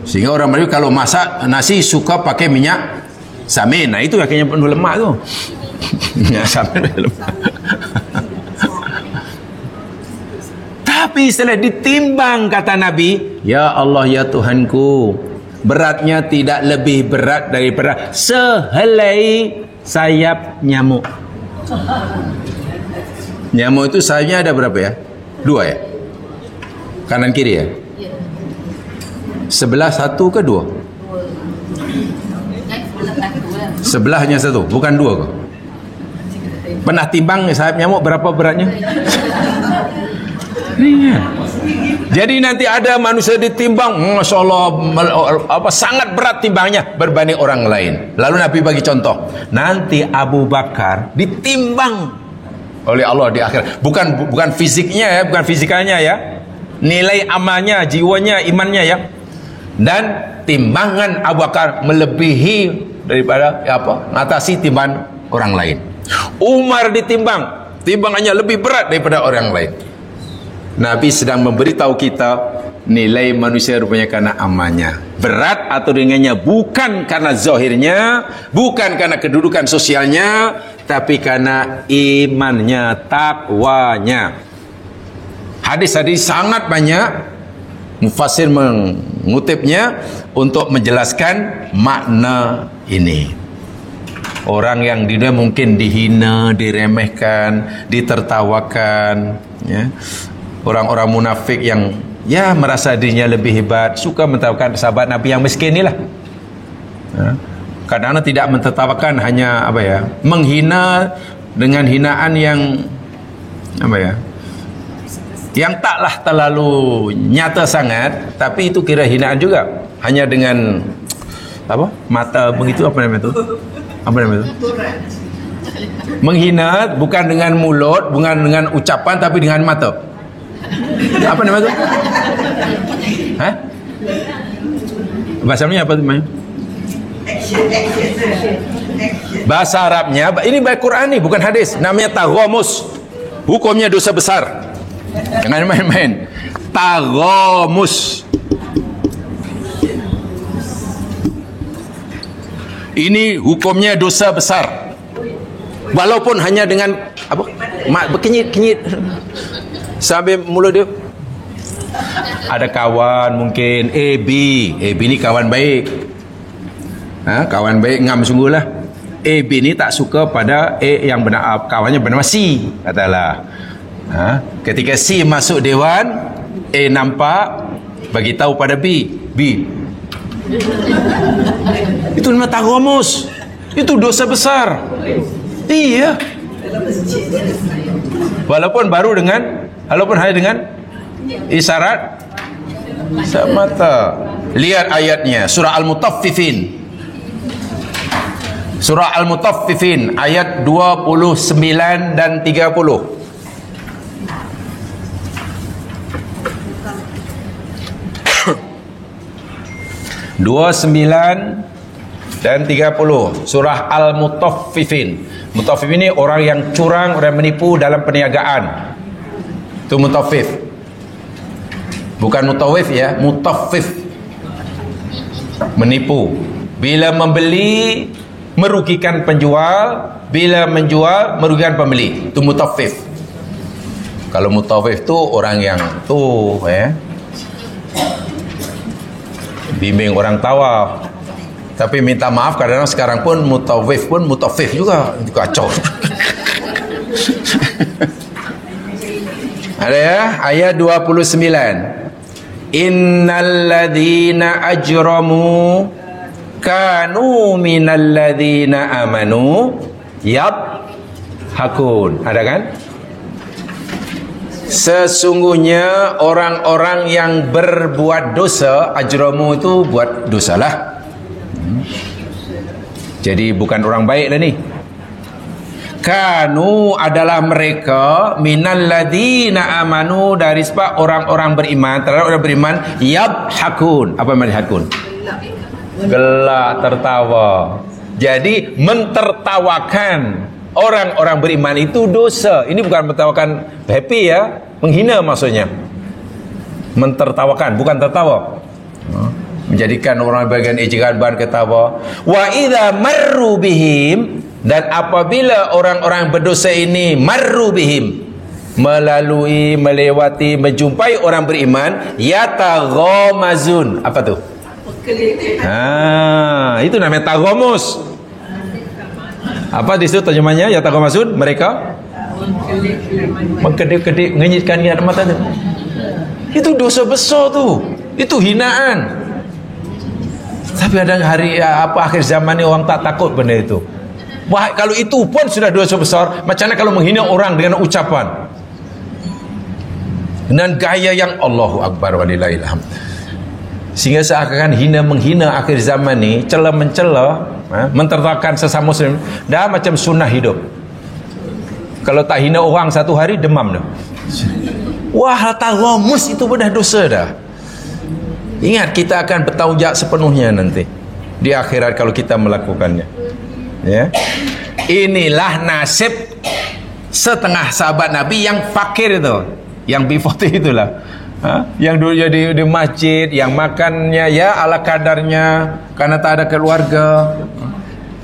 Sehingga orang Melayu kalau masak nasi suka pakai minyak samin. Nah, itu akhirnya penuh lemak tu. Minyak samin banyak lemak. Tapi setelah ditimbang, kata Nabi, ya Allah ya Tuhanku, beratnya tidak lebih berat daripada sehelai sayap nyamuk. Nyamuk itu sayapnya ada berapa ya? 2 ya? Kanan kiri ya? Sebelah 1 ke 2? Sebelahnya 1, bukan 2 ke? Pernah timbang sayap nyamuk berapa beratnya? Ringan. Jadi nanti ada manusia ditimbang, Masya Allah, sangat berat timbangnya berbanding orang lain. Lalu Nabi bagi contoh, nanti Abu Bakar ditimbang oleh Allah di akhir. Bukan fisiknya ya, bukan fizikalnya ya, nilai amalnya, jiwanya, imannya ya. Dan timbangan Abu Bakar melebihi daripada mengatasi timbangan orang lain. Umar ditimbang, timbangannya lebih berat daripada orang lain. Nabi sedang memberitahu kita nilai manusia rupanya karena amalnya. Berat atau ringannya bukan karena zahirnya, bukan karena kedudukan sosialnya, tapi karena imannya, takwanya. Hadis-hadis sangat banyak, mufassir mengutipnya untuk menjelaskan makna ini. Orang yang di dunia mungkin dihina, diremehkan, ditertawakan, ya. Orang-orang munafik yang ya merasa dirinya lebih hebat, suka mentertawakan sahabat Nabi yang miskin inilah. Kadang-kadang tidak mentertawakan, hanya menghina dengan hinaan yang apa ya, yang taklah terlalu nyata sangat, tapi itu kira hinaan juga. Hanya dengan apa, mata begitu, apa namanya itu, apa namanya itu, menghina bukan dengan mulut, bukan dengan ucapan, tapi dengan mata. Apa namanya itu? Hah? Bahasa Arabnya apa namanya? Bahasa Arabnya, ini baik Quran nih, bukan hadis. Namanya taghamus. Hukumnya dosa besar. Jangan main-main. Taghamus. Ini hukumnya dosa besar. Walaupun hanya dengan apa? Berkenyit-kenyit sampai mulut dia. Ada kawan mungkin AB ni kawan baik. Kawan baik ngam sungguhlah. AB ni tak suka pada A yang benar, kawannya bernama C, katalah. Ketika C masuk dewan, A nampak, bagi tahu pada B. Itu namanya taghamus. Itu dosa besar. Iya. Walaupun hanya dengan isyarat semata. Lihat ayatnya, surah Al-Mutaffifin. Surah Al-Mutaffifin ayat 29 dan 30. Dua 29 dan 30 surah Al-Mutaffifin. Mutaffifin ini orang yang curang, orang menipu dalam perniagaan. Itu mutaffif. Bukan mutawif ya, mutaffif. Menipu. Bila membeli merugikan penjual, bila menjual merugikan pembeli. Itu mutaffif. Kalau mutawif tu orang yang tu bimbing orang tawaf. Tapi minta maaf, kadang-kadang sekarang pun mutawif pun mutaffif juga. Kacau. Ada ya, ayat 29. Innal ladzina ajramu kanu minal ladzina amanu yadhakun. Ada kan? Sesungguhnya orang-orang yang berbuat dosa, ajramu itu buat dosalah. Jadi bukan orang baik dah ni. Kanu adalah mereka minal ladzina amanu, dari sebab orang-orang beriman, terhadap orang beriman, yadhakun. Apa makna yadhakun? Gelak, tertawa. Jadi mentertawakan orang-orang beriman itu dosa. Ini bukan mentertawakan happy ya, menghina maksudnya. Mentertawakan, bukan tertawa. Menjadikan orang bagian ejekan bahan ketawa. Wa idza marru bihim, dan apabila orang-orang berdosa ini marru bihim, melewati, menjumpai orang beriman, yataghamazun. Apa tu? Itu namanya taghamus. Apa di situ terjemahnya? Yataghamazun, mereka mengkedip-kedip, ngenyitkan niat mata tu. Itu dosa besar tu. Itu hinaan. Tapi ada hari akhir zaman ni orang tak takut benda itu. Wah, kalau itu pun sudah dosa besar, macam mana kalau menghina orang dengan ucapan, dengan gaya yang Allahu Akbar walillahil hamd. Sehingga seakan menghina akhir zaman ni, mencela, mentertawakan sesama muslim, dah macam sunnah hidup. Kalau tak hina orang satu hari, demam dah. Wah, taghamus itu pun dah dosa dah. Ingat, kita akan bertanggungjawab sepenuhnya nanti di akhirat kalau kita melakukannya. Ya. Inilah nasib setengah sahabat Nabi yang fakir itu, yang B40 itulah. Yang dulu jadi di masjid, yang makannya ya ala kadarnya karena tak ada keluarga,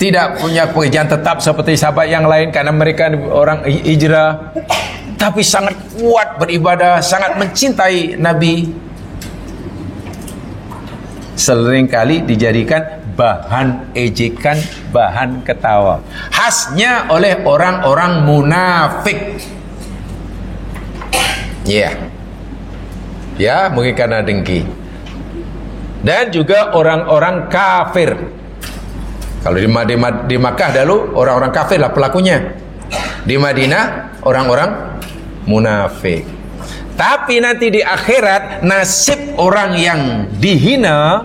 tidak punya pekerjaan tetap seperti sahabat yang lain karena mereka orang hijrah, tapi sangat kuat beribadah, sangat mencintai Nabi. Seringkali dijadikan bahan ejekan, bahan ketawa, khasnya oleh orang-orang munafik. Ya, mungkin karena dengki. Dan juga orang-orang kafir. Kalau di Makkah dulu orang-orang kafir lah pelakunya. Di Madinah orang-orang munafik. Tapi nanti di akhirat nasib orang yang dihina,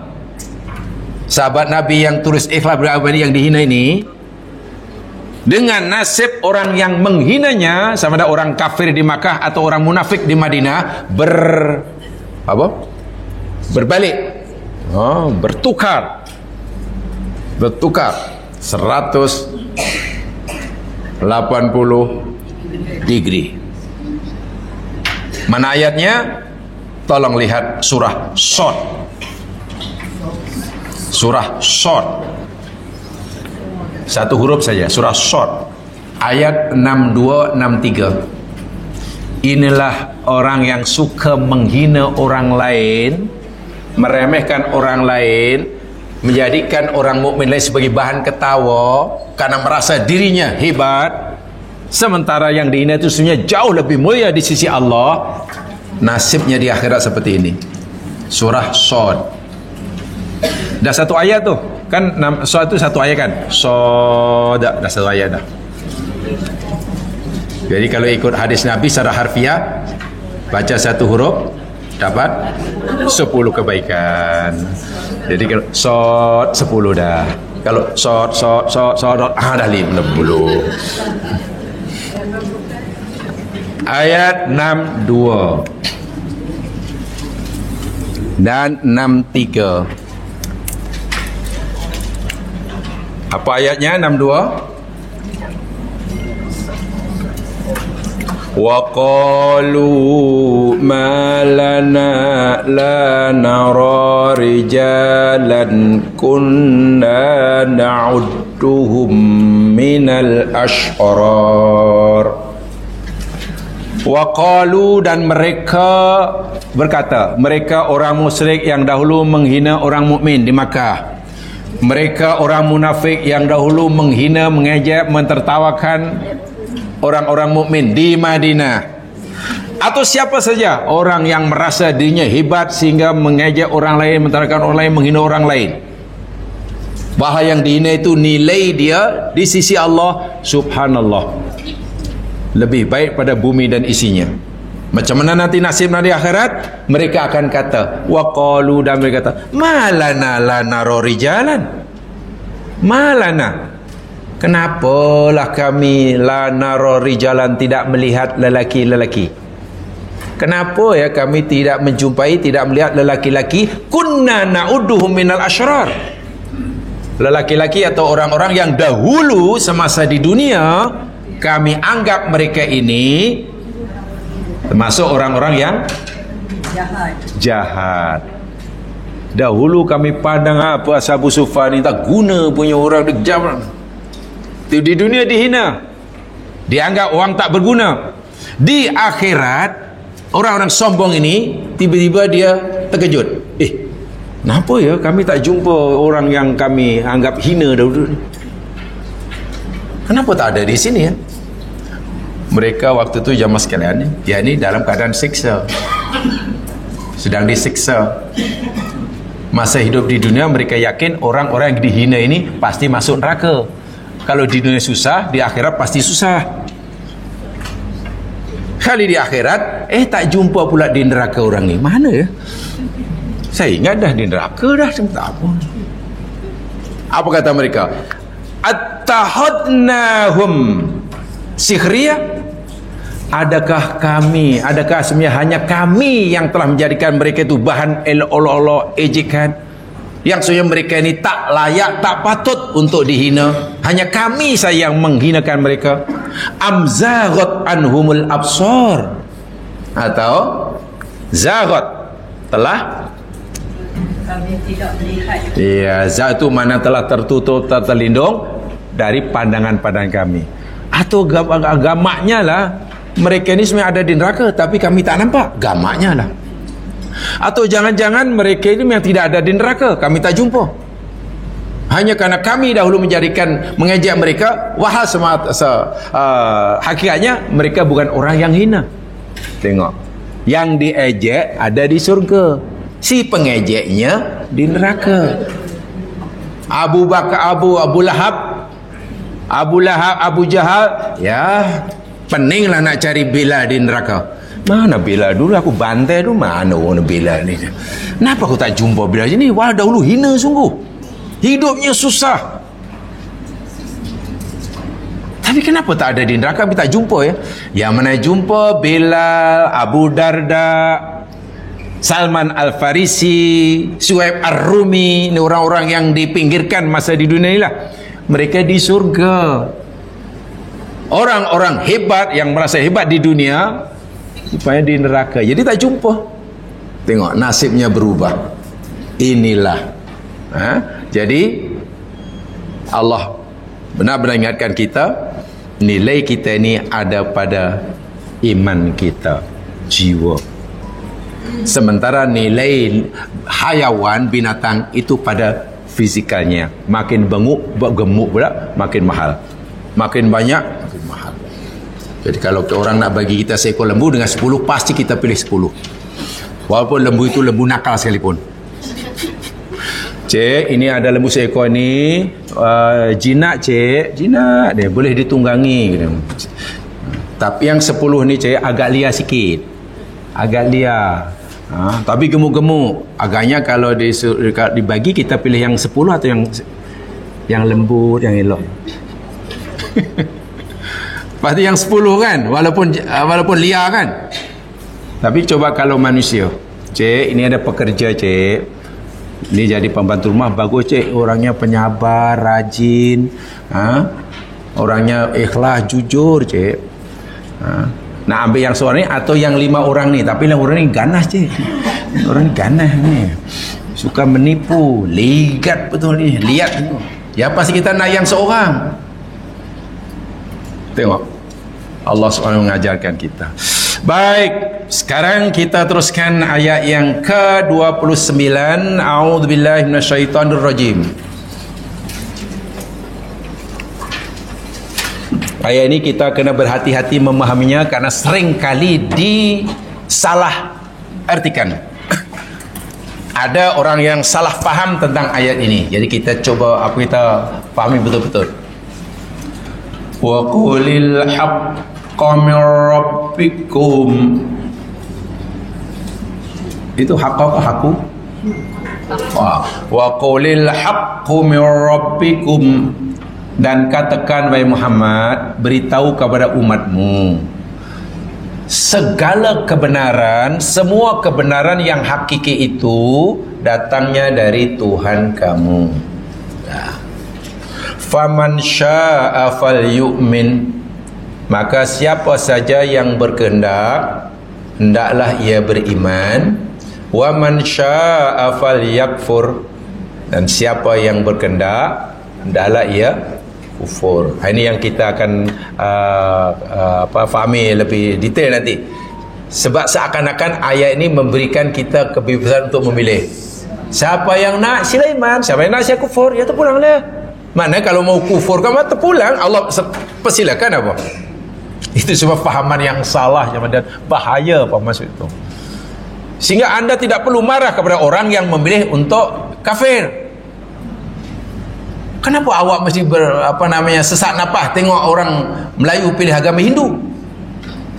sahabat Nabi yang tulis ikhlas berabadi yang dihina ini, dengan nasib orang yang menghinanya, sama ada orang kafir di Makkah atau orang munafik di Madinah, berbalik, bertukar 180 degree. Mana ayatnya? Tolong lihat surah Shad. Surah Shad. Satu huruf saja, surah Shad. Ayat 6263. Inilah orang yang suka menghina orang lain, meremehkan orang lain, menjadikan orang mukmin lain sebagai bahan ketawa karena merasa dirinya hebat. Sementara yang dihina itu sebenarnya jauh lebih mulia di sisi Allah. Nasibnya di akhirat seperti ini. Surah Shad. Dah satu ayat tuh. Kan Shad itu satu ayat kan? Shad dah satu ayat dah. Jadi kalau ikut hadis Nabi secara harfiah, baca satu huruf dapat 10 kebaikan. Jadi kalau Shad 10 dah. Kalau Shad dah 50. Ayat 62 dan 63. Apa ayatnya 62? Wa qalu ma lana la nara rijalan kunna na'udduhum minal ashrar. Wa qalu, dan mereka berkata, mereka orang musyrik yang dahulu menghina orang mukmin di Makkah, mereka orang munafik yang dahulu menghina, mengejek, mentertawakan orang-orang mukmin di Madinah, atau siapa saja orang yang merasa dirinya hebat sehingga mengejek orang lain, mentertawakan orang lain, menghina orang lain. Bahwa yang dihina itu nilai dia di sisi Allah, subhanallah, lebih baik pada bumi dan isinya. Macam mana nanti nasib di akhirat? Mereka akan kata, wa qalu, dan mereka kata, malana la nara rijalan. Malana, kenapalah kami la nara rijalan, tidak melihat lelaki-lelaki? Kenapa ya kami tidak menjumpai, tidak melihat lelaki-laki? Kunna na'udduhum minal ashrar. Lelaki-laki atau orang-orang yang dahulu semasa di dunia kami anggap mereka ini termasuk orang-orang yang jahat. Dahulu kami pandang apa Abu Sufyan ni tak guna punya orang dejam. Di dunia dihina, dianggap orang tak berguna. Di akhirat orang-orang sombong ini tiba-tiba dia terkejut. Kenapa ya kami tak jumpa orang yang kami anggap hina dahulu? Kenapa tak ada di sini ya? Mereka waktu itu jamaah sekalian, dia ni dalam keadaan siksa, sedang disiksa. Masa hidup di dunia mereka yakin orang-orang yang dihina ini pasti masuk neraka. Kalau di dunia susah, di akhirat pasti susah. Kali di akhirat, tak jumpa pula di neraka orang ni. Mana ya? Saya ingat dah di neraka dah, tak apa. Apa kata mereka? Attahadnahum sikhriya. Adakah sebenarnya hanya kami yang telah menjadikan mereka itu bahan olok-olok, ejekan, yang sebenarnya mereka ini tak layak, tak patut untuk dihina? Hanya kami saja yang menghinakan mereka. Amzaghat anhumul absar, atau zaghat, telah kami tidak melihat. Ya, zat itu mana telah tertutup, terlindung dari pandangan-pandangan kami. Atau gamaknya lah, mereka ini sebenarnya ada di neraka tapi kami tak nampak, gamaknya lah. Atau jangan-jangan mereka ini yang tidak ada di neraka, kami tak jumpa. Hanya kerana kami dahulu mengejek mereka, hakikatnya mereka bukan orang yang hina. Tengok, yang diejek ada di surga, si pengejeknya di neraka. Abu Lahab Abu Lahab, Abu Jahal, ya peninglah nak cari Bilal di neraka. Mana Bilal dulu, aku bantai dulu, mana orang Bilal ni? Kenapa aku tak jumpa Bilal ni? Wah, dahulu hina sungguh, hidupnya susah. Tapi kenapa tak ada di neraka? Tapi tak jumpa ya. Yang mana jumpa Bilal, Abu Darda, Salman Al-Farisi, Suhaib Ar-Rumi, ini orang-orang yang dipinggirkan masa di dunia ni lah. Mereka di surga. Orang-orang hebat yang merasa hebat di dunia rupanya di neraka. Jadi tak jumpa. Tengok nasibnya berubah. Inilah. Jadi Allah benar-benar ingatkan kita, nilai kita ini ada pada iman kita, jiwa. Sementara nilai hayawan, binatang itu pada fizikalnya. Makin gemuk pula makin mahal. Makin banyak makin mahal. Jadi kalau orang nak bagi kita seekor lembu dengan 10, pasti kita pilih 10. Walaupun lembu itu lembu nakal sekalipun. Cik, ini ada lembu seekor ni, jinak cik, jinak dia boleh ditunggangi. Tapi yang 10 ni cik agak liar sikit, agak liar. Tapi gemuk-gemuk. Agaknya kalau dibagi kita pilih yang 10 atau yang lembut, yang elok. Pasti yang 10 kan, walaupun liar kan. Tapi coba kalau manusia, cik, ini ada pekerja cik, ini jadi pembantu rumah, bagus cik, orangnya penyabar, rajin, orangnya ikhlas, jujur cik. Nak ambil yang seorang ni atau yang 5 orang ni, tapi yang orang ni ganas cik, orang ni ganas ni, suka menipu, ligat betul ni, lihat tu. Ya pasti kita nak yang seorang. Tengok Allah SWT mengajarkan kita. Baik, sekarang kita teruskan ayat yang ke-29. A'udzubillahi minasyaitonirrajim. Ayat ini kita kena berhati-hati memahaminya karena sering kali disalah artikan. Ada orang yang salah faham tentang ayat ini. Jadi kita coba kita fahami betul-betul. Wa qulil haqqu min rabbikum. Itu haqqa ke haqqu? Wa qulil haqqu min rabbikum. Dan katakan wahai Muhammad, beritahu kepada umatmu segala kebenaran, semua kebenaran yang hakiki itu datangnya dari Tuhan kamu. Faman syaa'a falyu'min, maka siapa saja yang berkehendak hendaklah ia beriman. Wa man syaa'a falyakfur, dan siapa yang berkehendak hendaklah ia kufur. Ini yang kita akan fahami lebih detail nanti. Sebab seakan-akan ayat ini memberikan kita kebebasan untuk memilih. Siapa yang nak sila iman, siapa yang nak sila kufur, ya terpulanglah. Mana kalau mau kufur kamu terpulang, Allah persilakan apa? Itu sebab fahaman yang salah dan bahaya apa maksud itu. Sehingga anda tidak perlu marah kepada orang yang memilih untuk kafir. Kenapa awak mesti sesak nafas tengok orang Melayu pilih agama Hindu?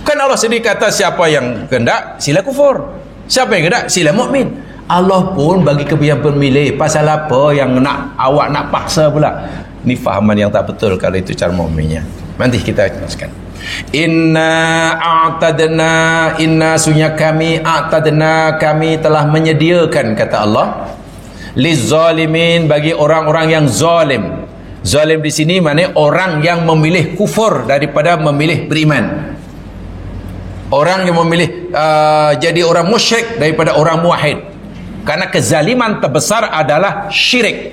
Kan Allah sendiri kata siapa yang kehendak sila kufur, siapa yang kehendak sila mukmin. Allah pun bagi kebijakan pemilih. Pasal apa yang awak nak paksa pula? Ini fahaman yang tak betul kalau itu cara mukminnya. Nanti kita jelaskan. Inna sunya kami telah menyediakan, kata Allah, lizalimin, bagi orang-orang yang zalim. Zalim di sini maknanya orang yang memilih kufur daripada memilih beriman. Orang yang memilih jadi orang musyrik daripada orang muwahhid. Karena kezaliman terbesar adalah syirik.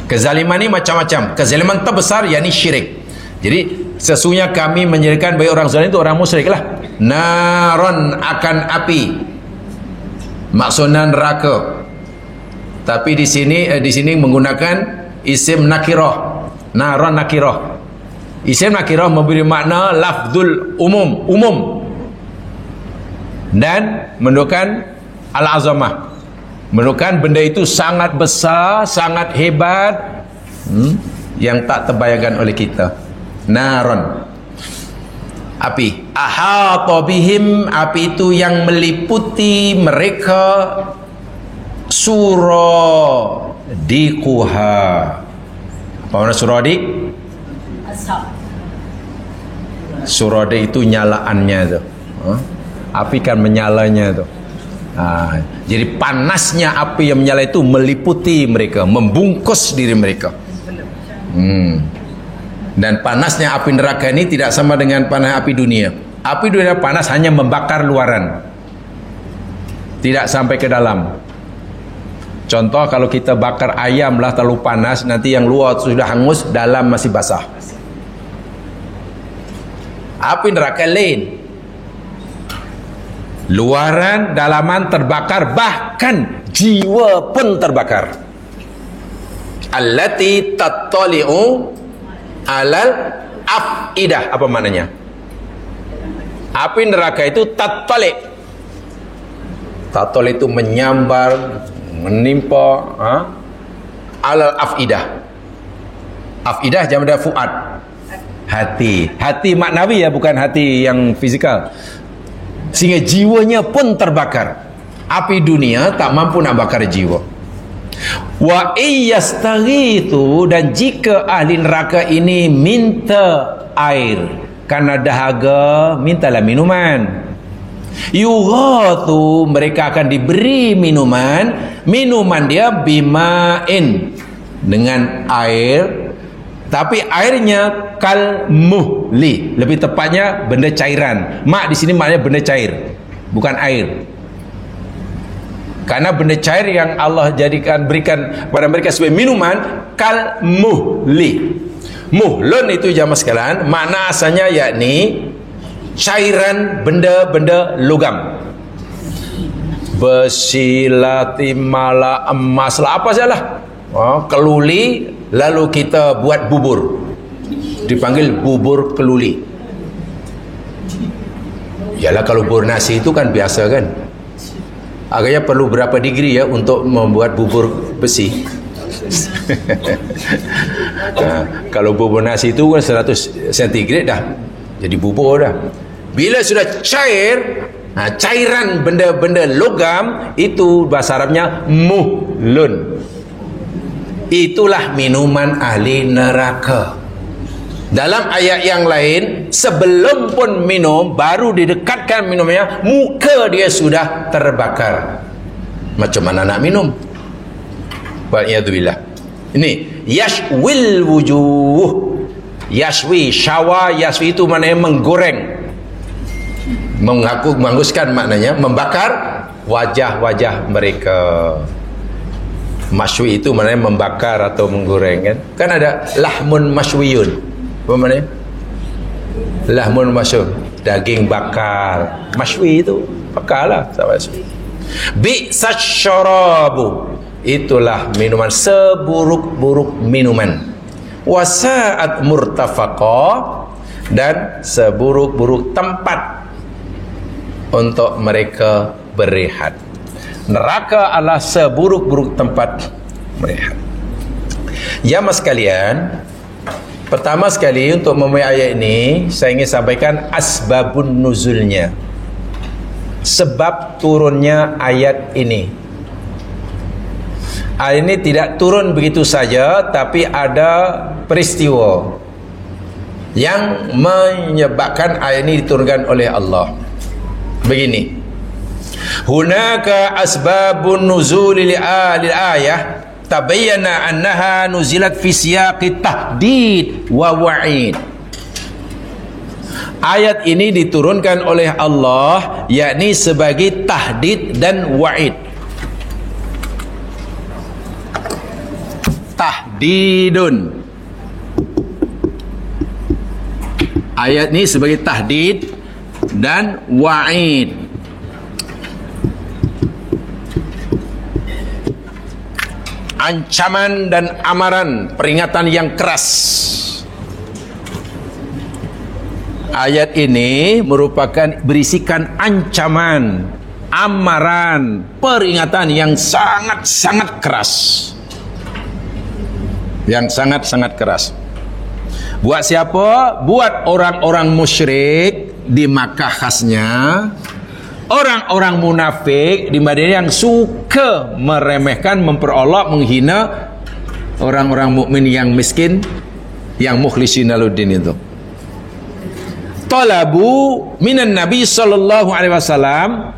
Kezaliman ini macam-macam. Kezaliman terbesar yakni syirik. Jadi sesungguhnya kami menyediakan bagi orang zalim itu orang musyrik lah, naron, akan api, maksudnya neraka. Tapi di sini menggunakan isim nakirah, naron nakirah. Isim nakirah memberi makna lafzul umum dan menunjukkan al-azamah, menunjukkan benda itu sangat besar, sangat hebat, yang tak terbayangkan oleh kita. Naron, api. Ahata bihim, api itu yang meliputi mereka. Suradiquha. Apa makna suradik? Suradik itu nyalaannya tu. Api kan menyalanya tu. Jadi panasnya api yang menyala itu meliputi mereka, membungkus diri mereka. Dan panasnya api neraka ini tidak sama dengan panas api dunia. Api dunia panas hanya membakar luaran, tidak sampai ke dalam. Contoh, kalau kita bakar ayam lah terlalu panas, nanti yang luar sudah hangus, dalam masih basah. Api neraka lain, luaran, dalaman terbakar, bahkan jiwa pun terbakar. Allati tattali'u alal afidah. Apa maknanya? Api neraka itu tattali'. Tattali' itu menyambar, menimpa alal afidah. Afidah jamak dari fuad, hati. Hati maknawi ya, bukan hati yang fizikal. Sehingga jiwanya pun terbakar. Api dunia tak mampu nak bakar jiwa. Wa iyastaghitu, dan jika ahli neraka ini minta air karena dahaga, mintalah minuman. Yughathu, mereka akan diberi minuman. Minuman dia bimain, dengan air, tapi airnya kalmuhli, lebih tepatnya benda cairan. Mak di sini maknanya benda cair, bukan air. Karena benda cair yang Allah berikan kepada mereka sebagai minuman, kalmuhli. Muhlun itu jamaah sekalian, makna asalnya yakni cairan benda-benda logam. Besi, timala, emas lah, apa sajalah. Keluli, lalu kita buat bubur, dipanggil bubur keluli. Yalah, kalau bubur nasi itu kan biasa kan. Agaknya perlu berapa degree ya untuk membuat bubur besi. Kalau bubur nasi itu kan 100 cm dah jadi bubur dah. Bila sudah cair, cairan benda-benda logam itu bahasa Arabnya muhlun. Itulah minuman ahli neraka. Dalam ayat yang lain, sebelum pun minum, baru didekatkan minumnya, muka dia sudah terbakar. Macam mana nak minum? Wa'iyadzubillah. Ini yashwil wujuh. Yashwi, syawa, yashwi itu maknanya menggoreng, menghanguskan, maknanya membakar wajah-wajah mereka. Mashwi itu maknanya membakar atau menggoreng kan. Kan ada lahmun mashwiyun. Apa maknanya? Lahmun mashwiyun, daging bakar. Mashwi itu bakarlah, sahabat. Bi'sas syarabu, itulah minuman, seburuk-buruk minuman. Wasa'at murtafaqah, dan seburuk-buruk tempat untuk mereka berehat. Neraka adalah seburuk-buruk tempat berehat. Ya mas sekalian, pertama sekali untuk memahami ayat ini, saya ingin sampaikan asbabun nuzulnya, sebab turunnya ayat ini. Ayat ini tidak turun begitu saja, tapi ada peristiwa yang menyebabkan ayat ini diturunkan oleh Allah. Begini, hunaka asbabun nuzul li ayah tabayyana annaha nuzilat fi siyaqi tahdid wa wa'id. Ayat ini diturunkan oleh Allah yakni sebagai tahdid dan wa'id. Tahdidun, ayat ini sebagai tahdid dan wa'id. Ancaman dan amaran, peringatan yang keras. Ayat ini merupakan berisikan ancaman, amaran, peringatan yang sangat-sangat keras. yang sangat-sangat keras. Buat siapa? Buat orang-orang musyrik di Makkah khasnya, orang-orang munafik di Madinah yang suka meremehkan, memperolok, menghina orang-orang mukmin yang miskin, yang mukhlisin lahuddin itu. Talabu minan Nabi sallallahu alaihi wasallam,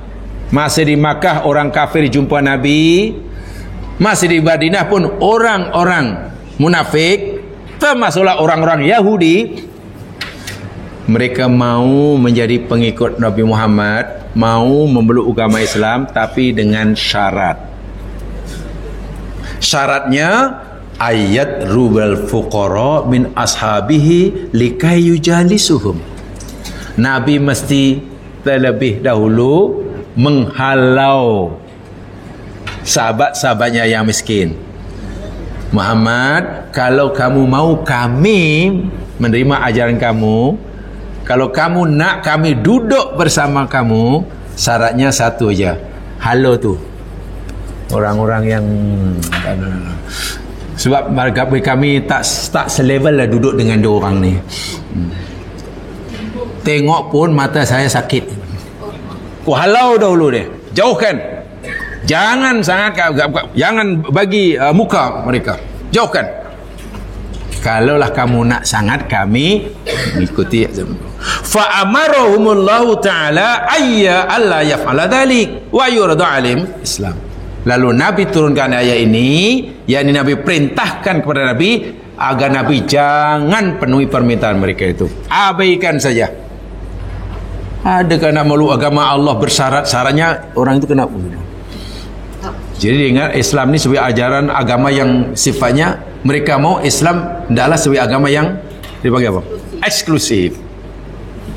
masih di Makkah orang kafir jumpa Nabi, masih di Madinah pun orang-orang munafik, termasuklah orang-orang Yahudi, mereka mau menjadi pengikut Nabi Muhammad, mau memeluk agama Islam, tapi dengan syarat. Syaratnya ayat rubal fuqara min ashabihi likai yujalisuhum. Nabi mesti terlebih dahulu menghalau sahabat-sahabatnya yang miskin. Muhammad, kalau kamu mau kami menerima ajaran kamu, kalau kamu nak kami duduk bersama kamu, syaratnya satu aja, halo tu orang-orang yang, sebab kami tak selevel lah duduk dengan dua orang ni. Tengok pun mata saya sakit. Ku halau dahulu dia, jauhkan, jangan bagi muka mereka, jauhkan. Kalaulah kamu nak sangat kami mengikuti. Fa amarahumullahu taala ayya alla yaf'ala dzalik wa yuradu alim Islam. Lalu Nabi turunkan ayat ini, yakni Nabi perintahkan kepada Nabi agar Nabi jangan penuhi permintaan mereka itu, abaikan saja. Adakah nak meluk agama Allah bersyarat-syaratnya, orang itu kena bunuh. Jadi ingat, Islam ni sebagai ajaran agama yang sifatnya mereka mau Islam adalah sebagai agama yang dipanggil apa? Eksklusif.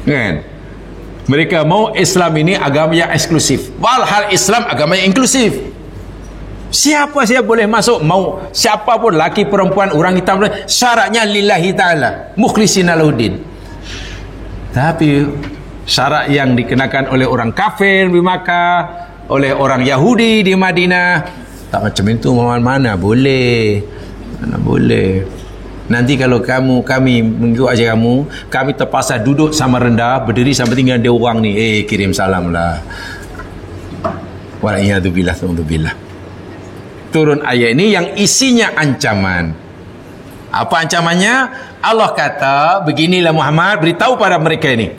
Kan? Mereka mau Islam ini agama yang eksklusif. Walhal Islam agama yang inklusif. Siapa saja boleh masuk, mau siapa pun, laki perempuan, orang hitam, syaratnya lillahi ta'ala, mukhlishina lahuddin. Tapi syarat yang dikenakan oleh orang kafir di Makkah, oleh orang Yahudi di Madinah, tak macam itu. Mana boleh, mana boleh. Nanti kalau kami mengikut ajar kamu, kami terpaksa duduk sama rendah, berdiri sampai tinggal dia orang ni, kirim salam lah. Wal'iyadzubillah, ta'udzubillah. Turun ayat ini yang isinya ancaman. Apa ancamannya? Allah kata, beginilah Muhammad, beritahu pada mereka ini,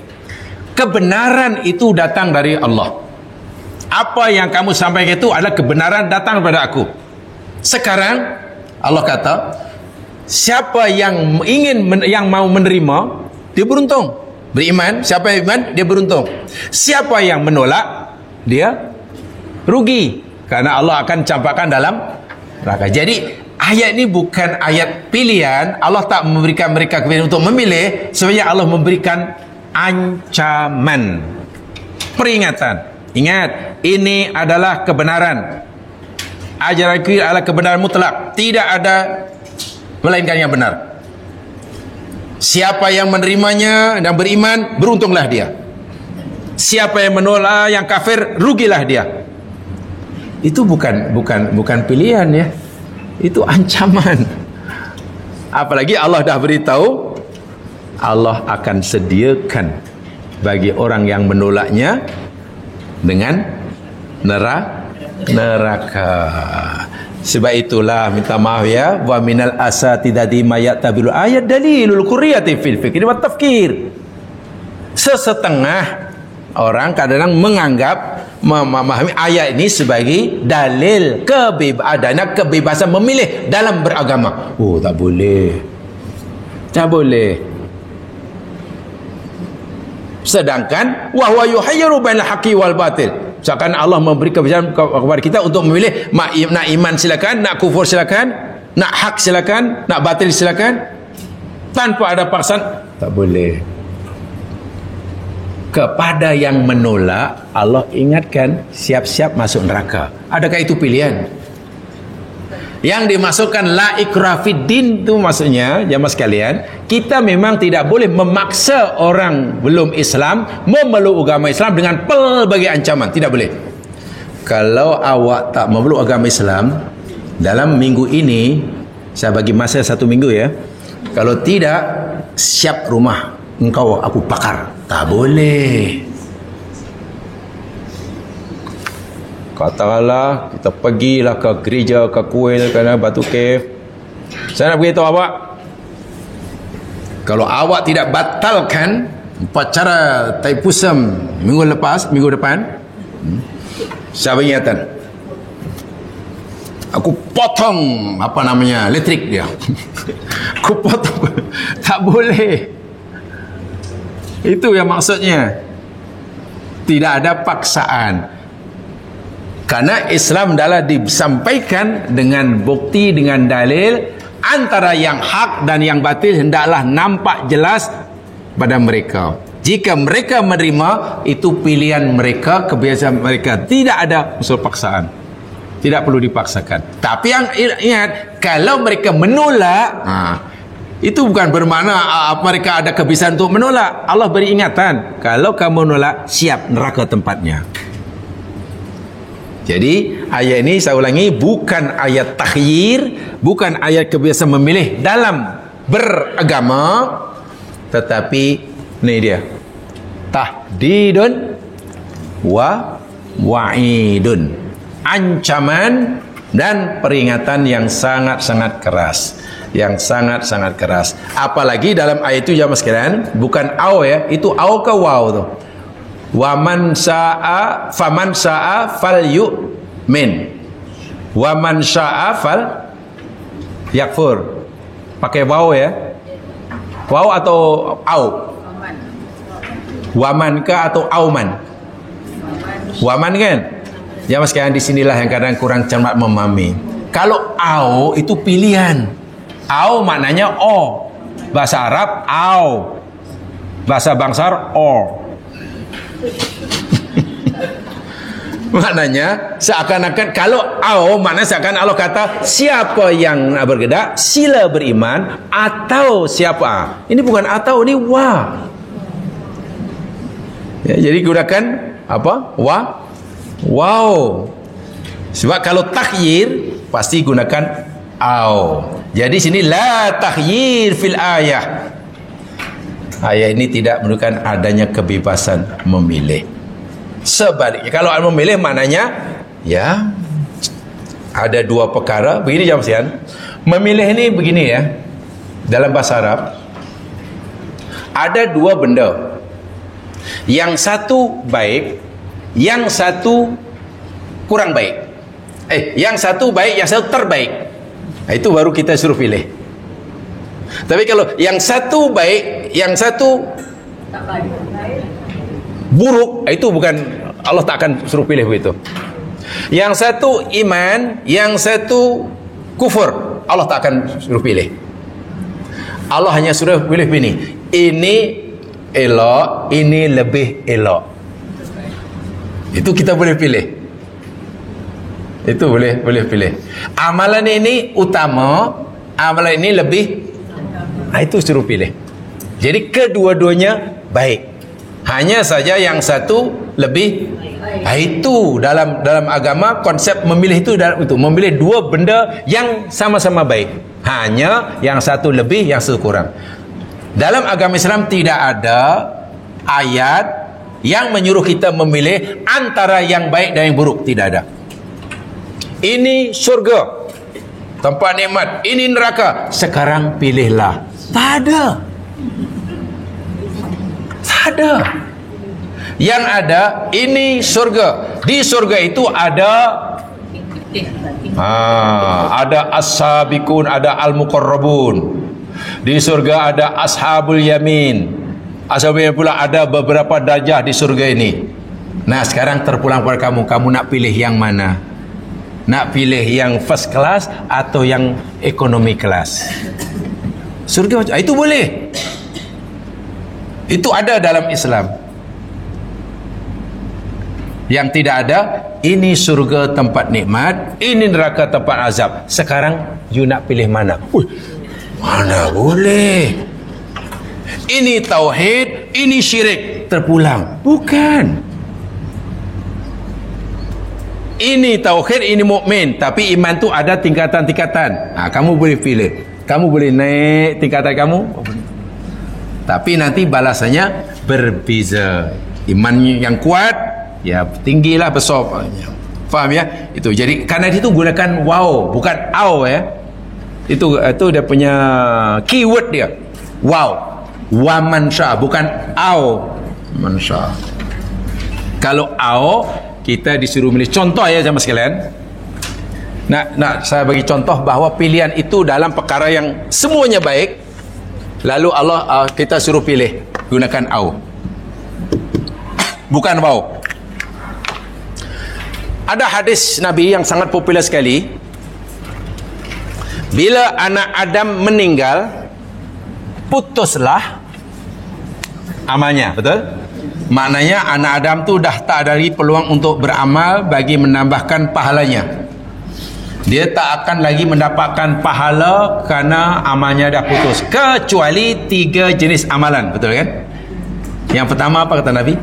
kebenaran itu datang dari Allah. Apa yang kamu sampaikan itu adalah kebenaran datang kepada aku. Sekarang Allah kata, siapa yang yang mau menerima, dia beruntung. Beriman, siapa yang beriman, dia beruntung. Siapa yang menolak, dia rugi, karena Allah akan campakkan dalam neraka. Jadi ayat ini bukan ayat pilihan. Allah tak memberikan mereka pilihan untuk memilih. Sebenarnya Allah memberikan ancaman, peringatan. Ingat, ini adalah kebenaran. Ajaran kita adalah kebenaran mutlak, tidak ada melainkan yang benar. Siapa yang menerimanya dan beriman, beruntunglah dia. Siapa yang menolak, yang kafir, rugilah dia. Itu bukan pilihan ya. Itu ancaman. Apalagi Allah dah beritahu, Allah akan sediakan bagi orang yang menolaknya dengan neraka. Sebab itulah minta maaf ya, wa minal asatidati mayatabilu ayat dalilul qurriyati fil fikri wa tafkir. Sesetengah orang kadang-kadang menganggap memahami ayat ini sebagai dalil kebebasan memilih dalam beragama. Oh, tak boleh. Tak boleh. Sedangkan wahwa yuhayyiru bainal haqqi wal batil. Seakan Allah memberi kebijaksanaan kepada kita untuk memilih, nak iman silakan, nak kufur silakan, nak hak silakan, nak batil silakan, tanpa ada paksaan. Tak boleh. Kepada yang menolak, Allah ingatkan, siap-siap masuk neraka. Adakah itu pilihan? Yang dimasukkan la ikrah fid din itu maksudnya, jamaah sekalian, kita memang tidak boleh memaksa orang belum Islam memeluk agama Islam dengan pelbagai ancaman. Tidak boleh. Kalau awak tak memeluk agama Islam dalam minggu ini, Saya bagi masa 1 minggu ya. Kalau tidak, siap rumah engkau aku bakar. Tak boleh. Katakanlah kita pergilah ke gereja, ke kuil, ke Batu Cave. Saya nak beritahu awak, kalau awak tidak batalkan upacara Taipusam minggu depan, saya ingatkan, aku potong listrik dia. Aku potong. Tak boleh. Itu yang maksudnya. Tidak ada paksaan. Karena Islam adalah disampaikan dengan bukti, dengan dalil, antara yang hak dan yang batil hendaklah nampak jelas pada mereka. Jika mereka menerima, itu pilihan mereka, kebiasaan mereka. Tidak ada unsur paksaan. Tidak perlu dipaksakan. Tapi yang ingat, kalau mereka menolak, itu bukan bermakna mereka ada kebiasaan untuk menolak. Allah beri ingatan, kalau kamu menolak, siap neraka tempatnya. Jadi ayat ini saya ulangi, bukan ayat takhyir, bukan ayat kebiasaan memilih dalam beragama, tetapi ini dia, tahdidun wa wa'idun, ancaman dan peringatan yang sangat-sangat keras, yang sangat-sangat keras. Apalagi dalam ayat itu jamaah sekalian, bukan au ya, itu au ke waw tuh. Wa man syaa faman syaa falyu'min wa man syaa fal yakfur. Pakai waw ya, waw atau au, waman ka atau auman, waman kan. Jamaah sekalian, di sinilah yang kadang kurang cermat memahami. Kalau au itu pilihan, au maknanya o, bahasa Arab au, bahasa Bangsar o. Maknanya seakan-akan kalau au maknanya seakan Allah kata siapa yang bergerak sila beriman, atau siapa. Ini bukan atau, ini wa. Ya, jadi gunakan apa? Wa. Wow. Sebab kalau takhyir pasti gunakan au. Jadi sini la takhyir fil ayah. Ayat ini tidak menunjukkan adanya kebebasan memilih. Sebaliknya, kalau memilih maknanya ya ada dua perkara. Begini jamaah sekalian, memilih ini begini ya, dalam bahasa Arab ada dua benda, yang satu baik, yang satu kurang baik. Yang satu baik, yang satu terbaik. Itu baru kita suruh pilih. Tapi kalau yang satu baik, yang satu buruk, itu bukan, Allah tak akan suruh pilih begitu. Yang satu iman, yang satu kufur, Allah tak akan suruh pilih. Allah hanya suruh pilih ini. Ini elok, ini lebih elok. Itu kita boleh pilih. Itu boleh pilih. Amalan ini utama, amalan ini lebih, itu suruh pilih. Jadi kedua-duanya baik. Hanya saja yang satu lebih. Itu dalam agama konsep memilih itu memilih dua benda yang sama-sama baik. Hanya yang satu lebih, yang satu kurang. Dalam agama Islam tidak ada ayat yang menyuruh kita memilih antara yang baik dan yang buruk. Tidak ada. Ini surga, tempat nikmat, ini neraka, sekarang pilihlah. Tak ada. Yang ada ini surga. Di surga itu ada as-sabiqun, ada al-muqarrabun. Di surga ada ashabul yamin. Ashabul yamin pula ada beberapa darjah di surga ini. Nah, sekarang terpulang pada kamu nak pilih yang mana? Nak pilih yang first class atau yang economy class? Surga itu boleh. Itu ada dalam Islam. Yang tidak ada, ini surga tempat nikmat, ini neraka tempat azab. Sekarang you nak pilih mana? Mana boleh. Ini tauhid, ini syirik, terpulang. Bukan. ini tauhid, ini mukmin, tapi iman tu ada tingkatan-tingkatan. Kamu boleh pilih, kamu boleh naik tingkatan kamu, tapi nanti balasannya berbeza. Iman yang kuat ya tinggilah, besar. Faham ya? Itu jadi karena itu gunakan wow, bukan au ya. Itu dia punya keyword dia. Wow. Wa man sya, bukan au man sya. Kalau au kita disuruh milih. Contoh ya jemaah sekalian. Nak saya bagi contoh bahawa pilihan itu dalam perkara yang semuanya baik. Lalu Allah kita suruh pilih gunakan au. Bukan wow. Ada hadis Nabi yang sangat popular sekali. Bila anak Adam meninggal, putuslah amalnya. Betul? Maknanya anak Adam tu dah tak ada lagi peluang untuk beramal bagi menambahkan pahalanya. Dia tak akan lagi mendapatkan pahala kerana amalnya dah putus, kecuali 3 jenis amalan. Betul kan? Yang pertama apa kata Nabi?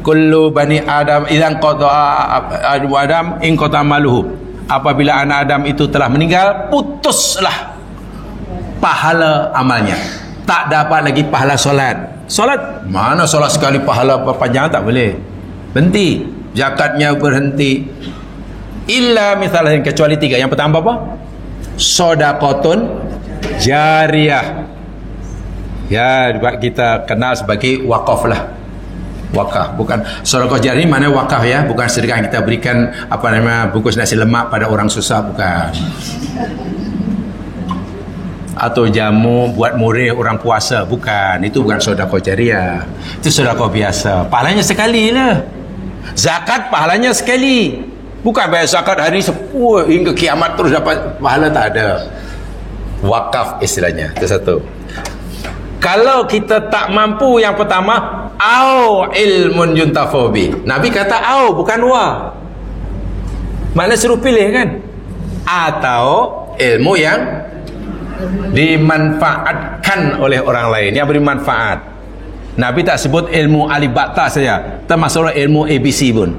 Kullu bani Adam idzan qata'a Adam in qata'a maluhu. Apabila anak Adam itu telah meninggal, putuslah pahala amalnya. Tak dapat lagi pahala solat. Solat, mana solat sekali pahala perpanjangan, tak boleh. Berhenti. Zakatnya berhenti. Illa misalnya, kecuali 3. Yang pertama apa? Sedekahun jariyah. Ya, kita kenal sebagai wakaf lah. Wakaf, bukan sedekah jariyah mana wakaf ya, bukan sedekah yang kita berikan bungkus nasi lemak pada orang susah, bukan. Atau jamu buat murih orang puasa, bukan. Itu bukan sedekah jariyah. Itu sedekah biasa. Pahalanya sekali lah. Zakat pahalanya sekali. Bukan bayar zakat hari 10 hingga kiamat terus dapat pahala, tak ada. Wakaf istilahnya. Itu satu. Kalau kita tak mampu, yang pertama, au ilmun yuntafobi. Nabi kata au, bukan wa. Mana suruh pilih kan? Atau ilmu yang dimanfaatkan oleh orang lain, yang beri manfaat. Nabi tak sebut ilmu alif ba ta saja, termasuk ilmu ABC pun.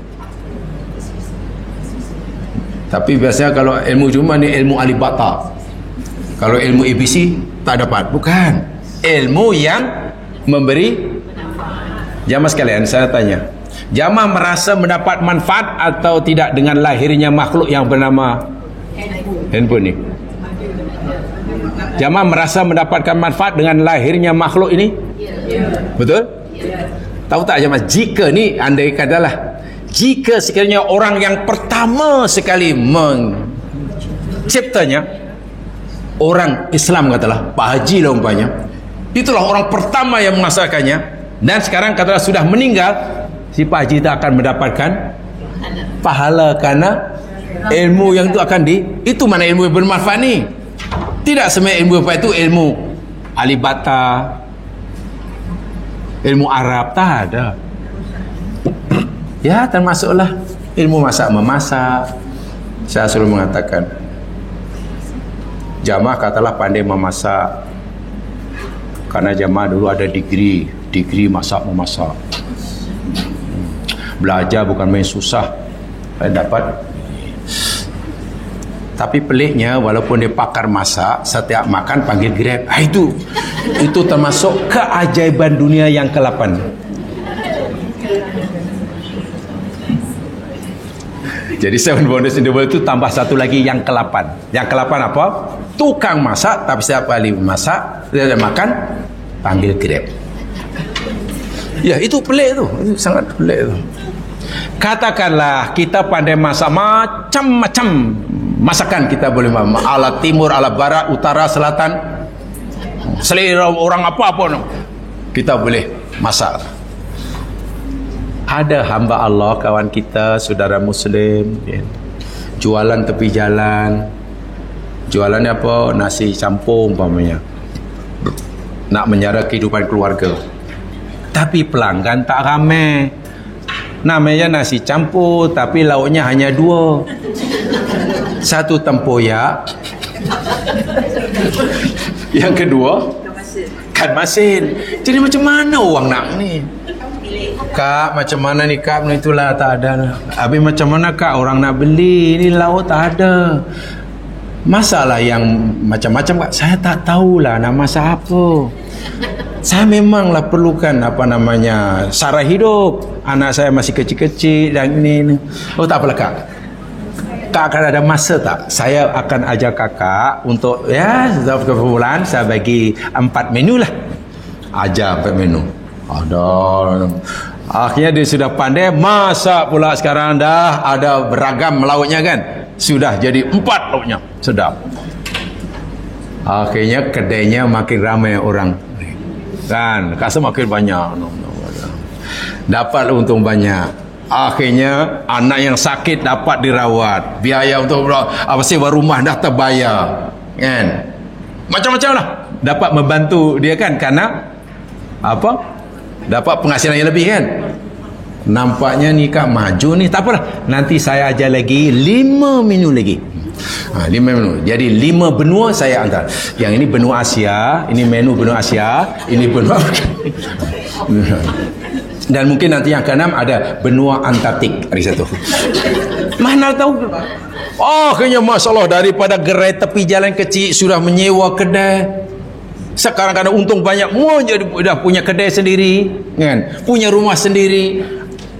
Tapi biasanya kalau ilmu cuma ni ilmu alif ba ta. Kalau ilmu ABC tak dapat, bukan. Ilmu yang memberi. Jamaah sekalian, saya tanya, jamaah merasa mendapat manfaat atau tidak dengan lahirnya makhluk yang bernama handphone ni? Jamaah merasa mendapatkan manfaat dengan lahirnya makhluk ini? Betul? Tahu tak jamaah, jika ni andai katalah, jika sekiranya orang yang pertama sekali menciptanya orang Islam, katalah Pak Haji lah umpamanya, itulah orang pertama yang mengasalkannya, dan sekarang katalah sudah meninggal, si Pak Haji tak akan mendapatkan pahala karena ilmu yang itu akan itu mana ilmu yang bermanfaat ni? Tidak semua ilmu apa itu ilmu alif ba ta, ilmu Arab, tak ada. Ya, termasuklah ilmu masak memasak. Saya selalu mengatakan, jamaah katalah pandai memasak, karena jamaah dulu ada degree masak memasak. Belajar bukan main susah, dapat. Tapi peliknya, walaupun dia pakar masak, setiap makan panggil Grab. Itu termasuk keajaiban dunia yang ke-8. Jadi 7 bonus in the world itu tambah satu lagi yang ke-8. Yang ke-8 apa? Tukang masak, tapi setiap kali masak, dia makan, panggil Grab. Ya, itu pelik tu. Itu sangat pelik tu. Katakanlah kita pandai masak macam-macam masakan, kita boleh ala timur, ala barat, utara, selatan, selera orang apa-apa kita boleh masak. Ada hamba Allah, kawan kita, saudara muslim, jualan tepi jalan. Jualannya apa? Nasi campur umpamanya, nak menjara kehidupan keluarga. Tapi pelanggan tak ramai. Namanya nasi campur, tapi lauknya hanya 2. Satu tempoyak, yang kedua ikan masin. Jadi macam mana orang nak ni? Kak, macam mana ni Kak? Itulah tak ada. Habis macam mana Kak orang nak beli? Ini lauk tak ada. Masalah yang macam-macam Kak. Saya tak tahulah nak masak apa. Saya memanglah perlukan sara hidup. Anak saya masih kecil-kecil dan ini. Oh tak apalah Kak. Kak akan ada masa tak? Saya akan ajar kakak untuk setiap bulan saya bagi 4 menu lah. Ajar 4 menu. Ada. Akhirnya dia sudah pandai masak pula sekarang dah ada beragam lauknya kan. Sudah jadi 4 lauknya. Sedap. Akhirnya kedainya makin ramai orang. Kan, kasih makin banyak. Dapat untung banyak. Akhirnya anak yang sakit dapat dirawat. Biaya untuk sewa rumah dah terbayar. Kan? Macam-macam lah. Dapat membantu dia kan karena dapat penghasilan yang lebih kan. Nampaknya ni Kak maju ni. Tak apalah, nanti saya ajar lagi 5 menu lagi. 5 menu. Jadi 5 benua saya hantar. Yang ini benua Asia, ini menu benua Asia, ini benua dan mungkin nanti yang ke-6 ada benua Antartik hari satu. Mana tahu. Akhirnya masalah daripada gerai tepi jalan kecil sudah menyewa kedai. Sekarang kadang untung banyak, dah punya kedai sendiri kan, punya rumah sendiri,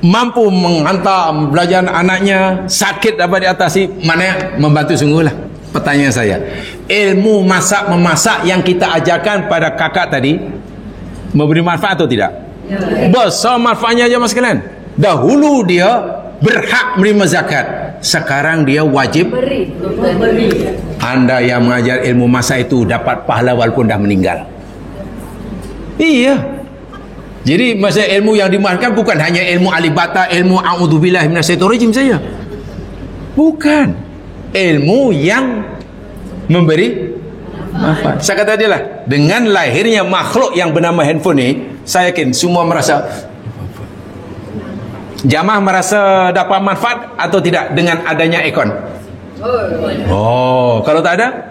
mampu menghantar belajar anaknya, sakit dapat diatasi. Mana membantu sungguhlah. Pertanyaan saya, ilmu memasak yang kita ajarkan pada kakak tadi memberi manfaat atau tidak? Besar manfaatnya aja mas sekalian. Dahulu dia berhak menerima zakat, sekarang dia wajib beri. Anda yang mengajar ilmu masak itu dapat pahala walaupun dah meninggal. Iya. Jadi masa ilmu yang dimaafkan bukan hanya ilmu alibata, ilmu a'udzubillah minasyaitonir rajim saja. Bukan. Ilmu yang memberi manfaat. Saya kata dia lah, dengan lahirnya makhluk yang bernama handphone ni, saya yakin semua merasa, jamaah merasa dapat manfaat atau tidak dengan adanya aircon? Oh, kalau tak ada?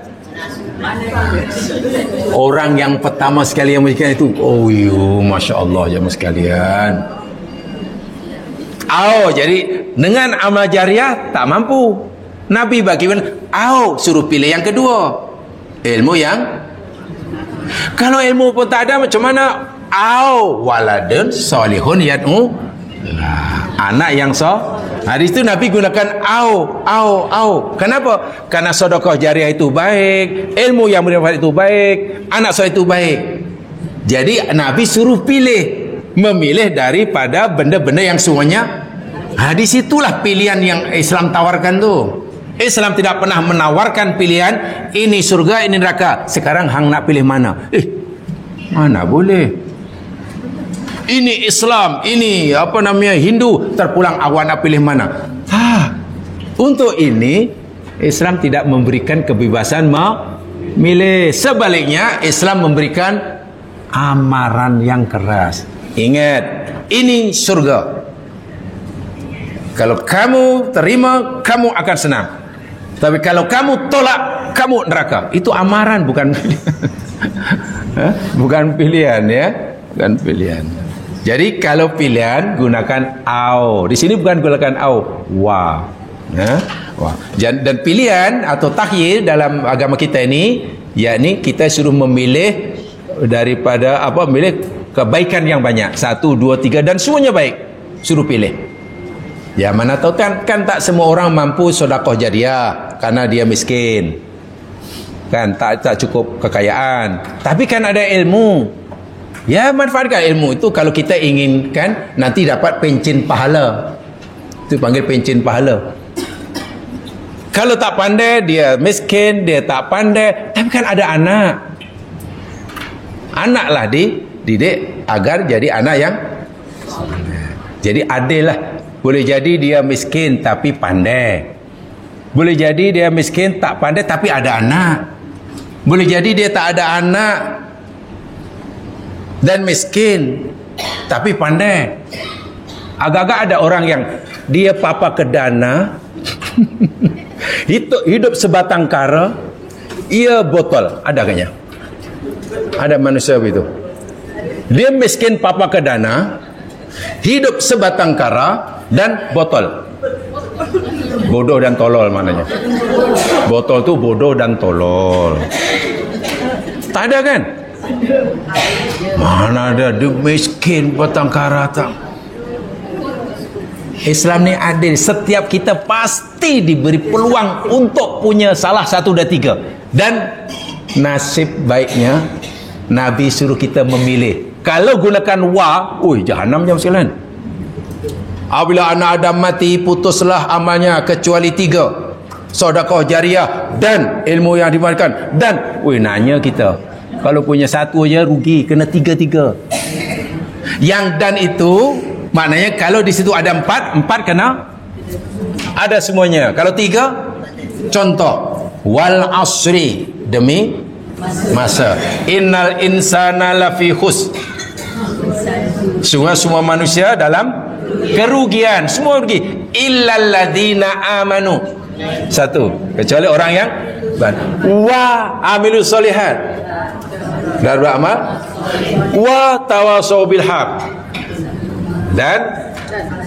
Orang yang pertama sekali yang memberikan itu, Masya Allah jamaah sekalian. Jadi dengan amal jariah tak mampu. Nabi bagaimana? Suruh pilih yang kedua. Ilmu yang, kalau ilmu pun tak ada macam mana? Waladun salihun yad'u. Anak yang di situ Nabi gunakan Kenapa? Karena sedekah jariah itu baik, ilmu yang bermanfaat itu baik, anak soleh itu baik. Jadi Nabi suruh memilih daripada benda-benda yang semuanya. Di situlah pilihan yang Islam tawarkan tu. Islam tidak pernah menawarkan pilihan ini surga, ini neraka. Sekarang hang nak pilih mana? Mana boleh. Ini Islam, ini Hindu, terpulang awak nak pilih mana? Untuk ini Islam tidak memberikan kebebasan memilih. Sebaliknya Islam memberikan amaran yang keras. Ingat, ini surga. Kalau kamu terima, kamu akan senang. Tapi kalau kamu tolak, kamu neraka. Itu amaran, bukan bukan pilihan ya, bukan pilihan. Jadi kalau pilihan gunakan Di sini bukan gunakan Wah. Dan pilihan atau takhyir dalam agama kita ini, yakni kita suruh memilih daripada memilih kebaikan yang banyak. 1, 2, 3 dan semuanya baik. Suruh pilih. Ya mana tahu kan tak semua orang mampu sedekah jariah karena dia miskin. Kan tak cukup kekayaan. Tapi kan ada ilmu. Ya manfaatkan ilmu itu kalau kita inginkan nanti dapat pencen pahala. Itu panggil pencen pahala. Kalau tak pandai, dia miskin, dia tak pandai, tapi kan ada anak. Anaklah dididik agar jadi anak yang jadi adil lah. Boleh jadi dia miskin tapi pandai. Boleh jadi dia miskin tak pandai tapi ada anak. Boleh jadi dia tak ada anak dan miskin tapi pandai. Agak-agak ada orang yang dia papa kedana hidup sebatang kara, ia botol. Ada kayaknya? Ada manusia begitu. Dia miskin papa kedana, hidup sebatang kara dan botol. Bodoh dan tolol maknanya. Botol tu bodoh dan tolol. Tak ada kan? Mana ada dia miskin batang kara tak? Islam ni adil. Setiap kita pasti diberi peluang untuk punya salah satu dan tiga. Dan nasib baiknya Nabi suruh kita memilih. Kalau gunakan wa, jahanam jam sekalian. Apabila anak Adam mati, putuslah amalnya kecuali tiga: sedekah jariah dan ilmu yang dimakan. Dan nanya kita, kalau punya satu aja rugi, kena tiga-tiga. Yang dan itu maknanya kalau di situ ada empat kena ada semuanya. Kalau tiga, contoh, wal asri, demi masa, innal insana lafi khus, semua manusia dalam kerugian, semua rugi, illal ladzina amanu, satu, kecuali orang yang wa amilu solihat, dan beramal, wa tawasau bil haq, dan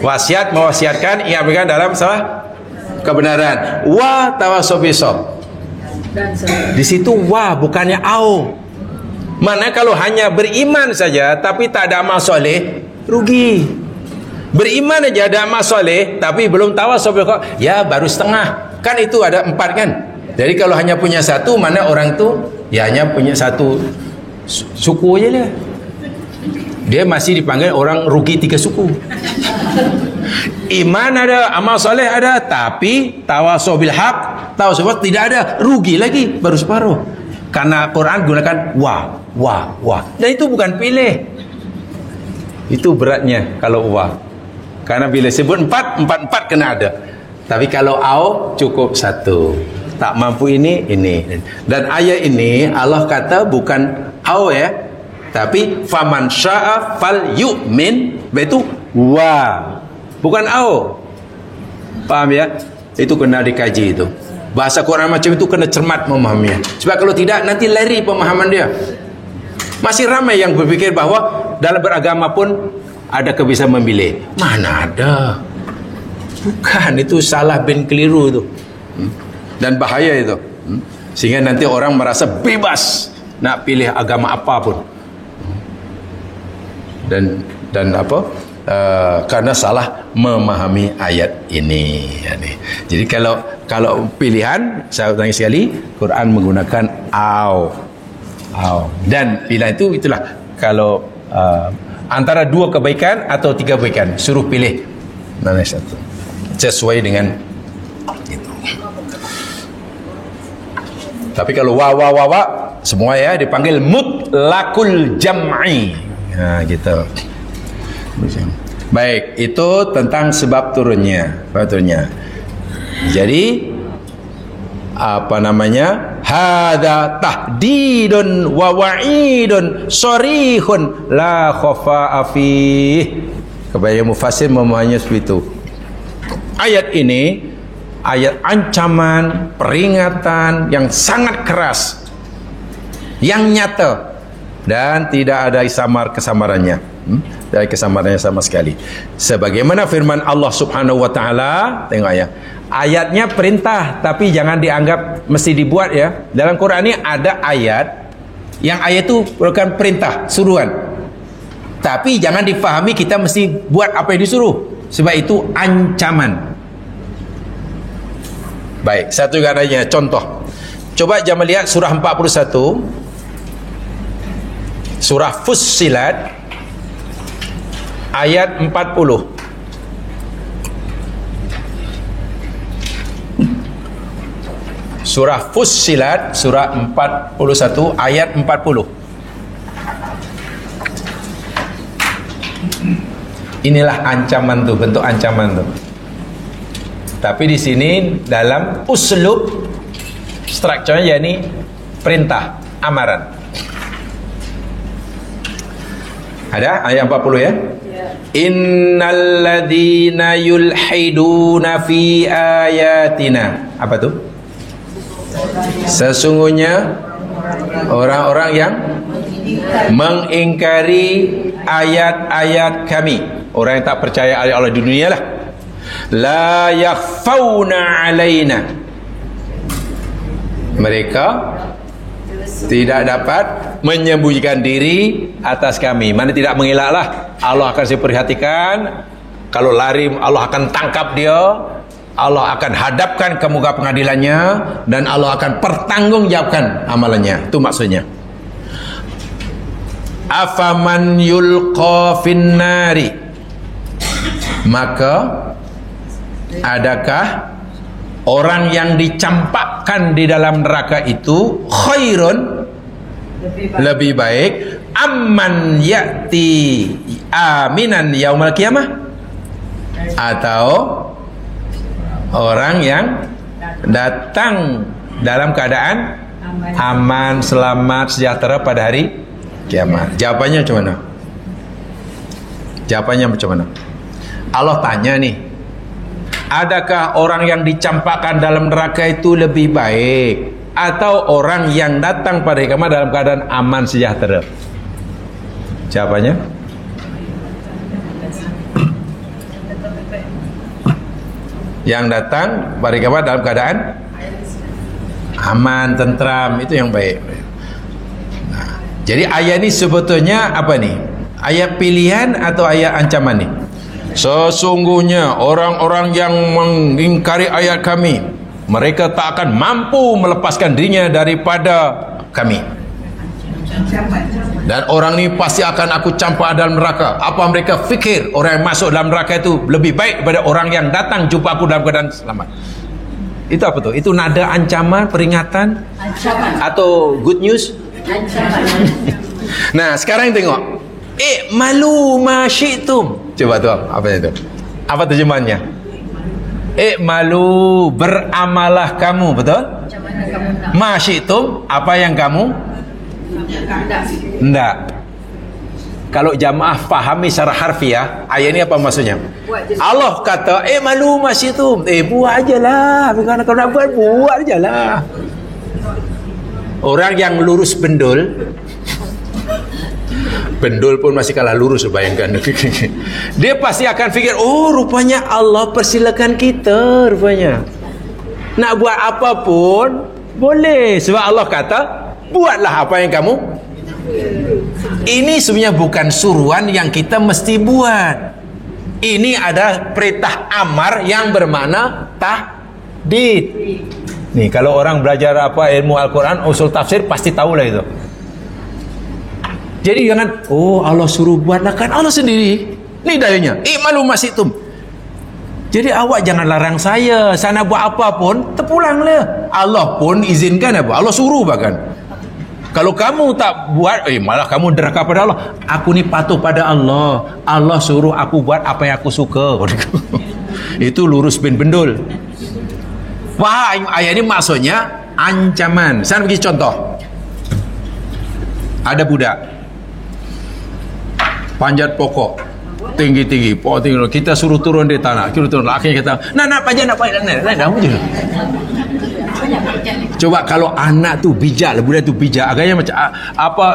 mewasiatkan ia berikan dalam salah kebenaran, wa tawasau bis sabr. Di situ wa bukannya au. Mana kalau hanya beriman saja tapi tak ada amal soleh, rugi. Beriman aja ada amal soleh tapi belum tawasau bil haq, ya baru setengah. Kan itu ada 4 kan. Jadi kalau hanya punya satu, mana orang tu ya hanya punya satu suku aja dia. Dia masih dipanggil orang rugi 3 suku. Iman ada, amal soleh ada, tapi tawasau bil haq, tawasau tidak ada, rugi lagi, baru separuh. Karena Quran gunakan wa. Dan itu bukan pilih. Itu beratnya kalau wa. Karena bila sebut empat kena ada. Tapi kalau au cukup satu. Tak mampu ini. Dan ayat ini Allah kata bukan au ya, tapi faman syaa fal yu'min, itu wa, bukan au. Paham ya? Itu kena dikaji itu. Bahasa Quran macam itu kena cermat memahaminya. Sebab kalau tidak nanti lari pemahaman dia. Masih ramai yang berpikir bahawa dalam beragama pun ada kebiasaan memilih. Mana ada. Bukan, itu salah bin keliru itu. Dan bahaya itu. Sehingga nanti orang merasa bebas nak pilih agama apapun. Dan apa? Karena salah memahami ayat ini. Jadi kalau pilihan, saya ulangi sekali, Quran menggunakan au. Dan pilihan itulah kalau antara 2 kebaikan atau 3 kebaikan, suruh pilih mana satu sesuai dengan itu. Tapi kalau wa semua ya dipanggil mutlaqul jam'i. Gitu. Baik, itu tentang sebab turunnya. Jadi apa namanya? Hadza tahdidun wa wa'idun sharihun la khafa'a fih. Kebanyakan mufassir memahaminya seperti itu. Ayat ini ayat ancaman, peringatan yang sangat keras, yang nyata, dan tidak ada kesamarannya. Dari kesamarannya sama sekali. Sebagaimana firman Allah Subhanahu wa taala, tengok ya. Ayatnya perintah, tapi jangan dianggap mesti dibuat ya. Dalam Quran ini ada ayat yang ayat itu bukan perintah, suruhan. Tapi jangan difahami kita mesti buat apa yang disuruh. Sebab itu ancaman. Baik, satu adanya contoh. Coba jangan lihat surah 41. Surah Fussilat ayat 40. Surah Fussilat surah 41 ayat 40. Inilah ancaman tuh, bentuk ancaman tuh. Tapi di sini dalam uslub strukturnya yakni perintah, amaran. Ada ayat 40 ya? Innal ladzina yulhiduna fi ayatina. Apa tuh? Sesungguhnya orang-orang yang mengingkari ayat-ayat kami. orang yang tak percaya ayat Allah di dunia lah. La yakhfauna alaina, mereka tidak dapat menyembunyikan diri atas kami. Mana tidak mengelaklah, Allah akan perhatikan. Kalau lari, Allah akan tangkap dia, Allah akan hadapkan ke muka pengadilannya, dan Allah akan pertanggungjawabkan amalannya. Itu maksudnya. Afaman yulqa finnari, maka adakah orang yang dicampakkan di dalam neraka itu khairun, lebih baik, amman ya'ti aminan yaumal qiyamah, atau orang yang datang dalam keadaan aman, selamat, sejahtera pada hari kiamat? Jawabannya macam mana? Jawabannya macam mana? Allah tanya nih, adakah orang yang dicampakkan dalam neraka itu lebih baik, atau orang yang datang pada hari kiamat dalam keadaan aman, sejahtera? Jawabannya yang datang pada hari kiamat dalam keadaan aman, tentram, itu yang baik. Nah, jadi ayat ini sebetulnya apa nih? Ayat pilihan atau ayat ancaman nih? Sesungguhnya orang-orang yang mengingkari ayat kami, mereka tak akan mampu melepaskan dirinya daripada kami. Dan orang ini pasti akan aku campak dalam neraka. Apa mereka fikir orang yang masuk dalam neraka itu lebih baik daripada orang yang datang jumpa aku dalam keadaan selamat? Itu apa tuh? Itu nada ancaman, peringatan, atau good news? Nah, sekarang tengok, malu ma syi'tum. Coba tuh, apa itu? Apa terjemahannya? Malu, beramalah kamu, betul? Ma syi'tum, apa yang kamu hendak. Kalau jamaah fahami secara harfiah, ayat ini apa maksudnya? Allah kata, malu ma syi'tum, buat ajalah, bukan kau nak buat ajalah. Orang yang lurus bendul, bendul pun masih kalah lurus, bayangkan. Dia pasti akan fikir, oh rupanya Allah persilakan kita, rupanya nak buat apapun boleh, sebab Allah kata buatlah apa yang kamu. Ini sebenarnya bukan suruhan yang kita mesti buat. Ini ada perintah amar yang bermakna tahdid. Nih, kalau orang belajar apa ilmu Al-Quran, usul tafsir, pasti tahulah itu. Jadi jangan, oh Allah suruh buatlah, kan Allah sendiri. Ini dalilnya, malu ma syi'tum. Jadi awak jangan larang saya nak buat apa pun, terpulanglah. Allah pun izinkan apa? Allah suruh bahkan. Kalau kamu tak buat, malah kamu deraka pada Allah. Aku ni patuh pada Allah. Allah suruh aku buat apa yang aku suka. Itu lurus bin bendul. Wah, ayat ini maksudnya ancaman. Saya bagi contoh. Ada budak panjat pokok tinggi-tinggi, pokok tinggi. Kita suruh turun di tanah, kita turun. Akhirnya kita, nak panjat, kamu je. Coba kalau anak tu bijak, budak tu bijak, agaknya macam apa,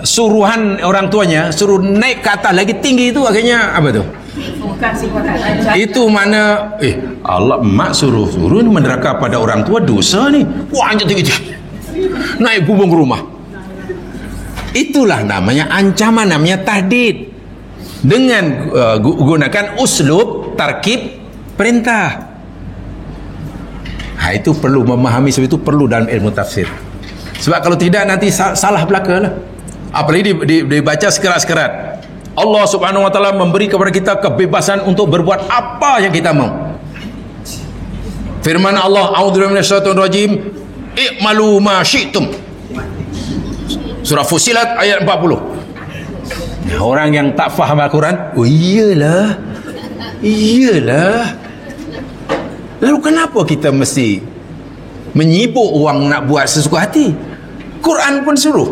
suruhan orang tuanya suruh naik ke atas lagi tinggi, itu agaknya apa tu? Itu mana Allah mak suruh menderaka pada orang tua, dosa ni. Wah, anjat tinggi-tinggi, naik bumbung rumah. Itulah namanya ancaman, namanya tahdid, dengan gunakan uslub tarkib perintah. Itu perlu memahami, sebab itu perlu dalam ilmu tafsir. Sebab kalau tidak nanti salah belaka lah. Apalagi dibaca sekerat-sekerat. Allah Subhanahu wa taala memberi kepada kita kebebasan untuk berbuat apa yang kita mau. Firman Allah, a'udzubillahi minasyaitonir rajim, i'malu ma syi'tum. Surah Fussilat ayat 40. Orang yang tak faham Al-Quran, oh iyalah. Lalu kenapa kita mesti menyibuk orang nak buat sesuka hati? Quran pun suruh.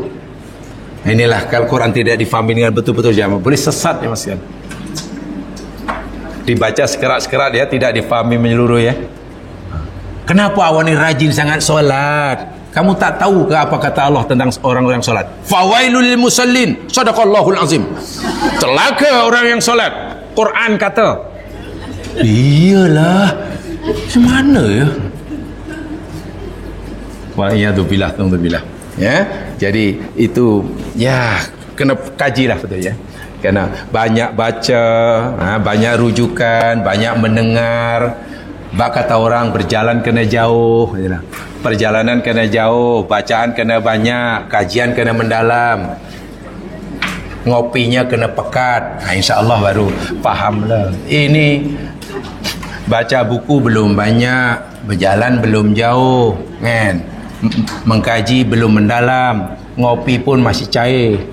Inilah kalau Quran tidak difahami dengan betul-betul jamaah, boleh sesat ya mas kan. Dibaca sekerat-sekerat ya, tidak difahami menyeluruh ya. Kenapa awak ni rajin sangat solat? Kamu tak tahu ke apa kata Allah tentang orang-orang solat? Fawailul lil musallin, sadaqallahul azim. Celaka orang yang solat. Quran kata. Iyalah. Macam mana ya? Wa'iyadzubillah, tunggubillah. Ya. Jadi itu ya kena kajilah betul ya. Kena banyak baca, banyak rujukan, banyak mendengar. Bak kata orang berjalan kena jauh, perjalanan kena jauh, bacaan kena banyak, kajian kena mendalam, ngopinya kena pekat. InsyaAllah baru fahamlah. Ini baca buku belum banyak, berjalan belum jauh, kan? Mengkaji belum mendalam, ngopi pun masih cair.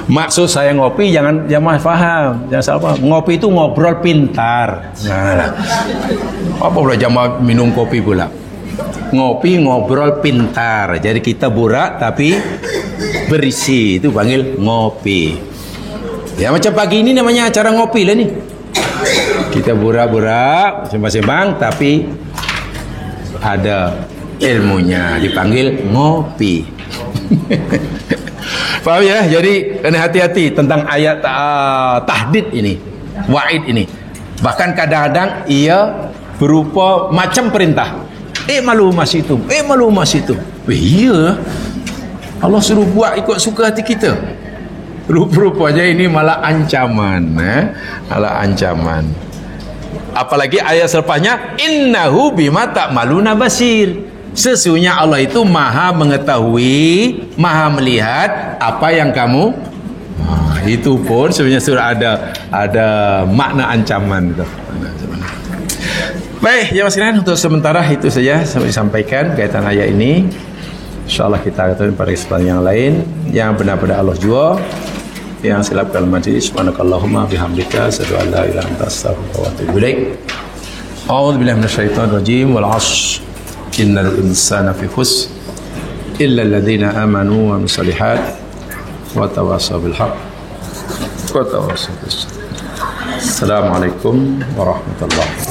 Maksud saya ngopi jangan faham, jangan salah faham. Ngopi itu ngobrol pintar. Nah, apa pula jamaah minum kopi pula? Ngopi ngobrol pintar. Jadi kita burak tapi berisi, itu panggil ngopi. Ya macam pagi ini namanya acara ngopi lah ni. Kita burak-burak sembang-sembang tapi ada ilmunya, dipanggil ngopi. Faham ya? Jadi kena hati-hati tentang ayat tahdid ini, wa'id ini. Bahkan kadang-kadang ia berupa macam perintah. Malu mas itu, malu mas itu. Iya, Allah suruh buat ikut suka hati kita. Rupa-rupanya ini malah ancaman, malah ancaman. Apalagi ayat selepasnya, innahu bima ta'maluna basir. Sesungguhnya Allah itu maha mengetahui, maha melihat apa yang kamu. Itu pun sebenarnya sudah ada makna ancaman itu. Baik, jemaah sekalian, untuk sementara itu saja sampai disampaikan kaitan ayat ini. InsyaAllah kita akan pada kesempatan yang lain. Yang benar pada Allah jua, yang silap dalam majlis. Subhanakallahumma bihamdika asyhadu an la ilaha illa anta astaghfiruka wa atubu ilaik. A'udzu billahi minasyaitonir rajim. Wal 'ashr innal insana fi khusr illa alladziina aamanu wa amilus shalihaat wa tawassaw bil haqq wa tawassaw bis sabr. Assalamualaikum warahmatullahi wabarakatuh.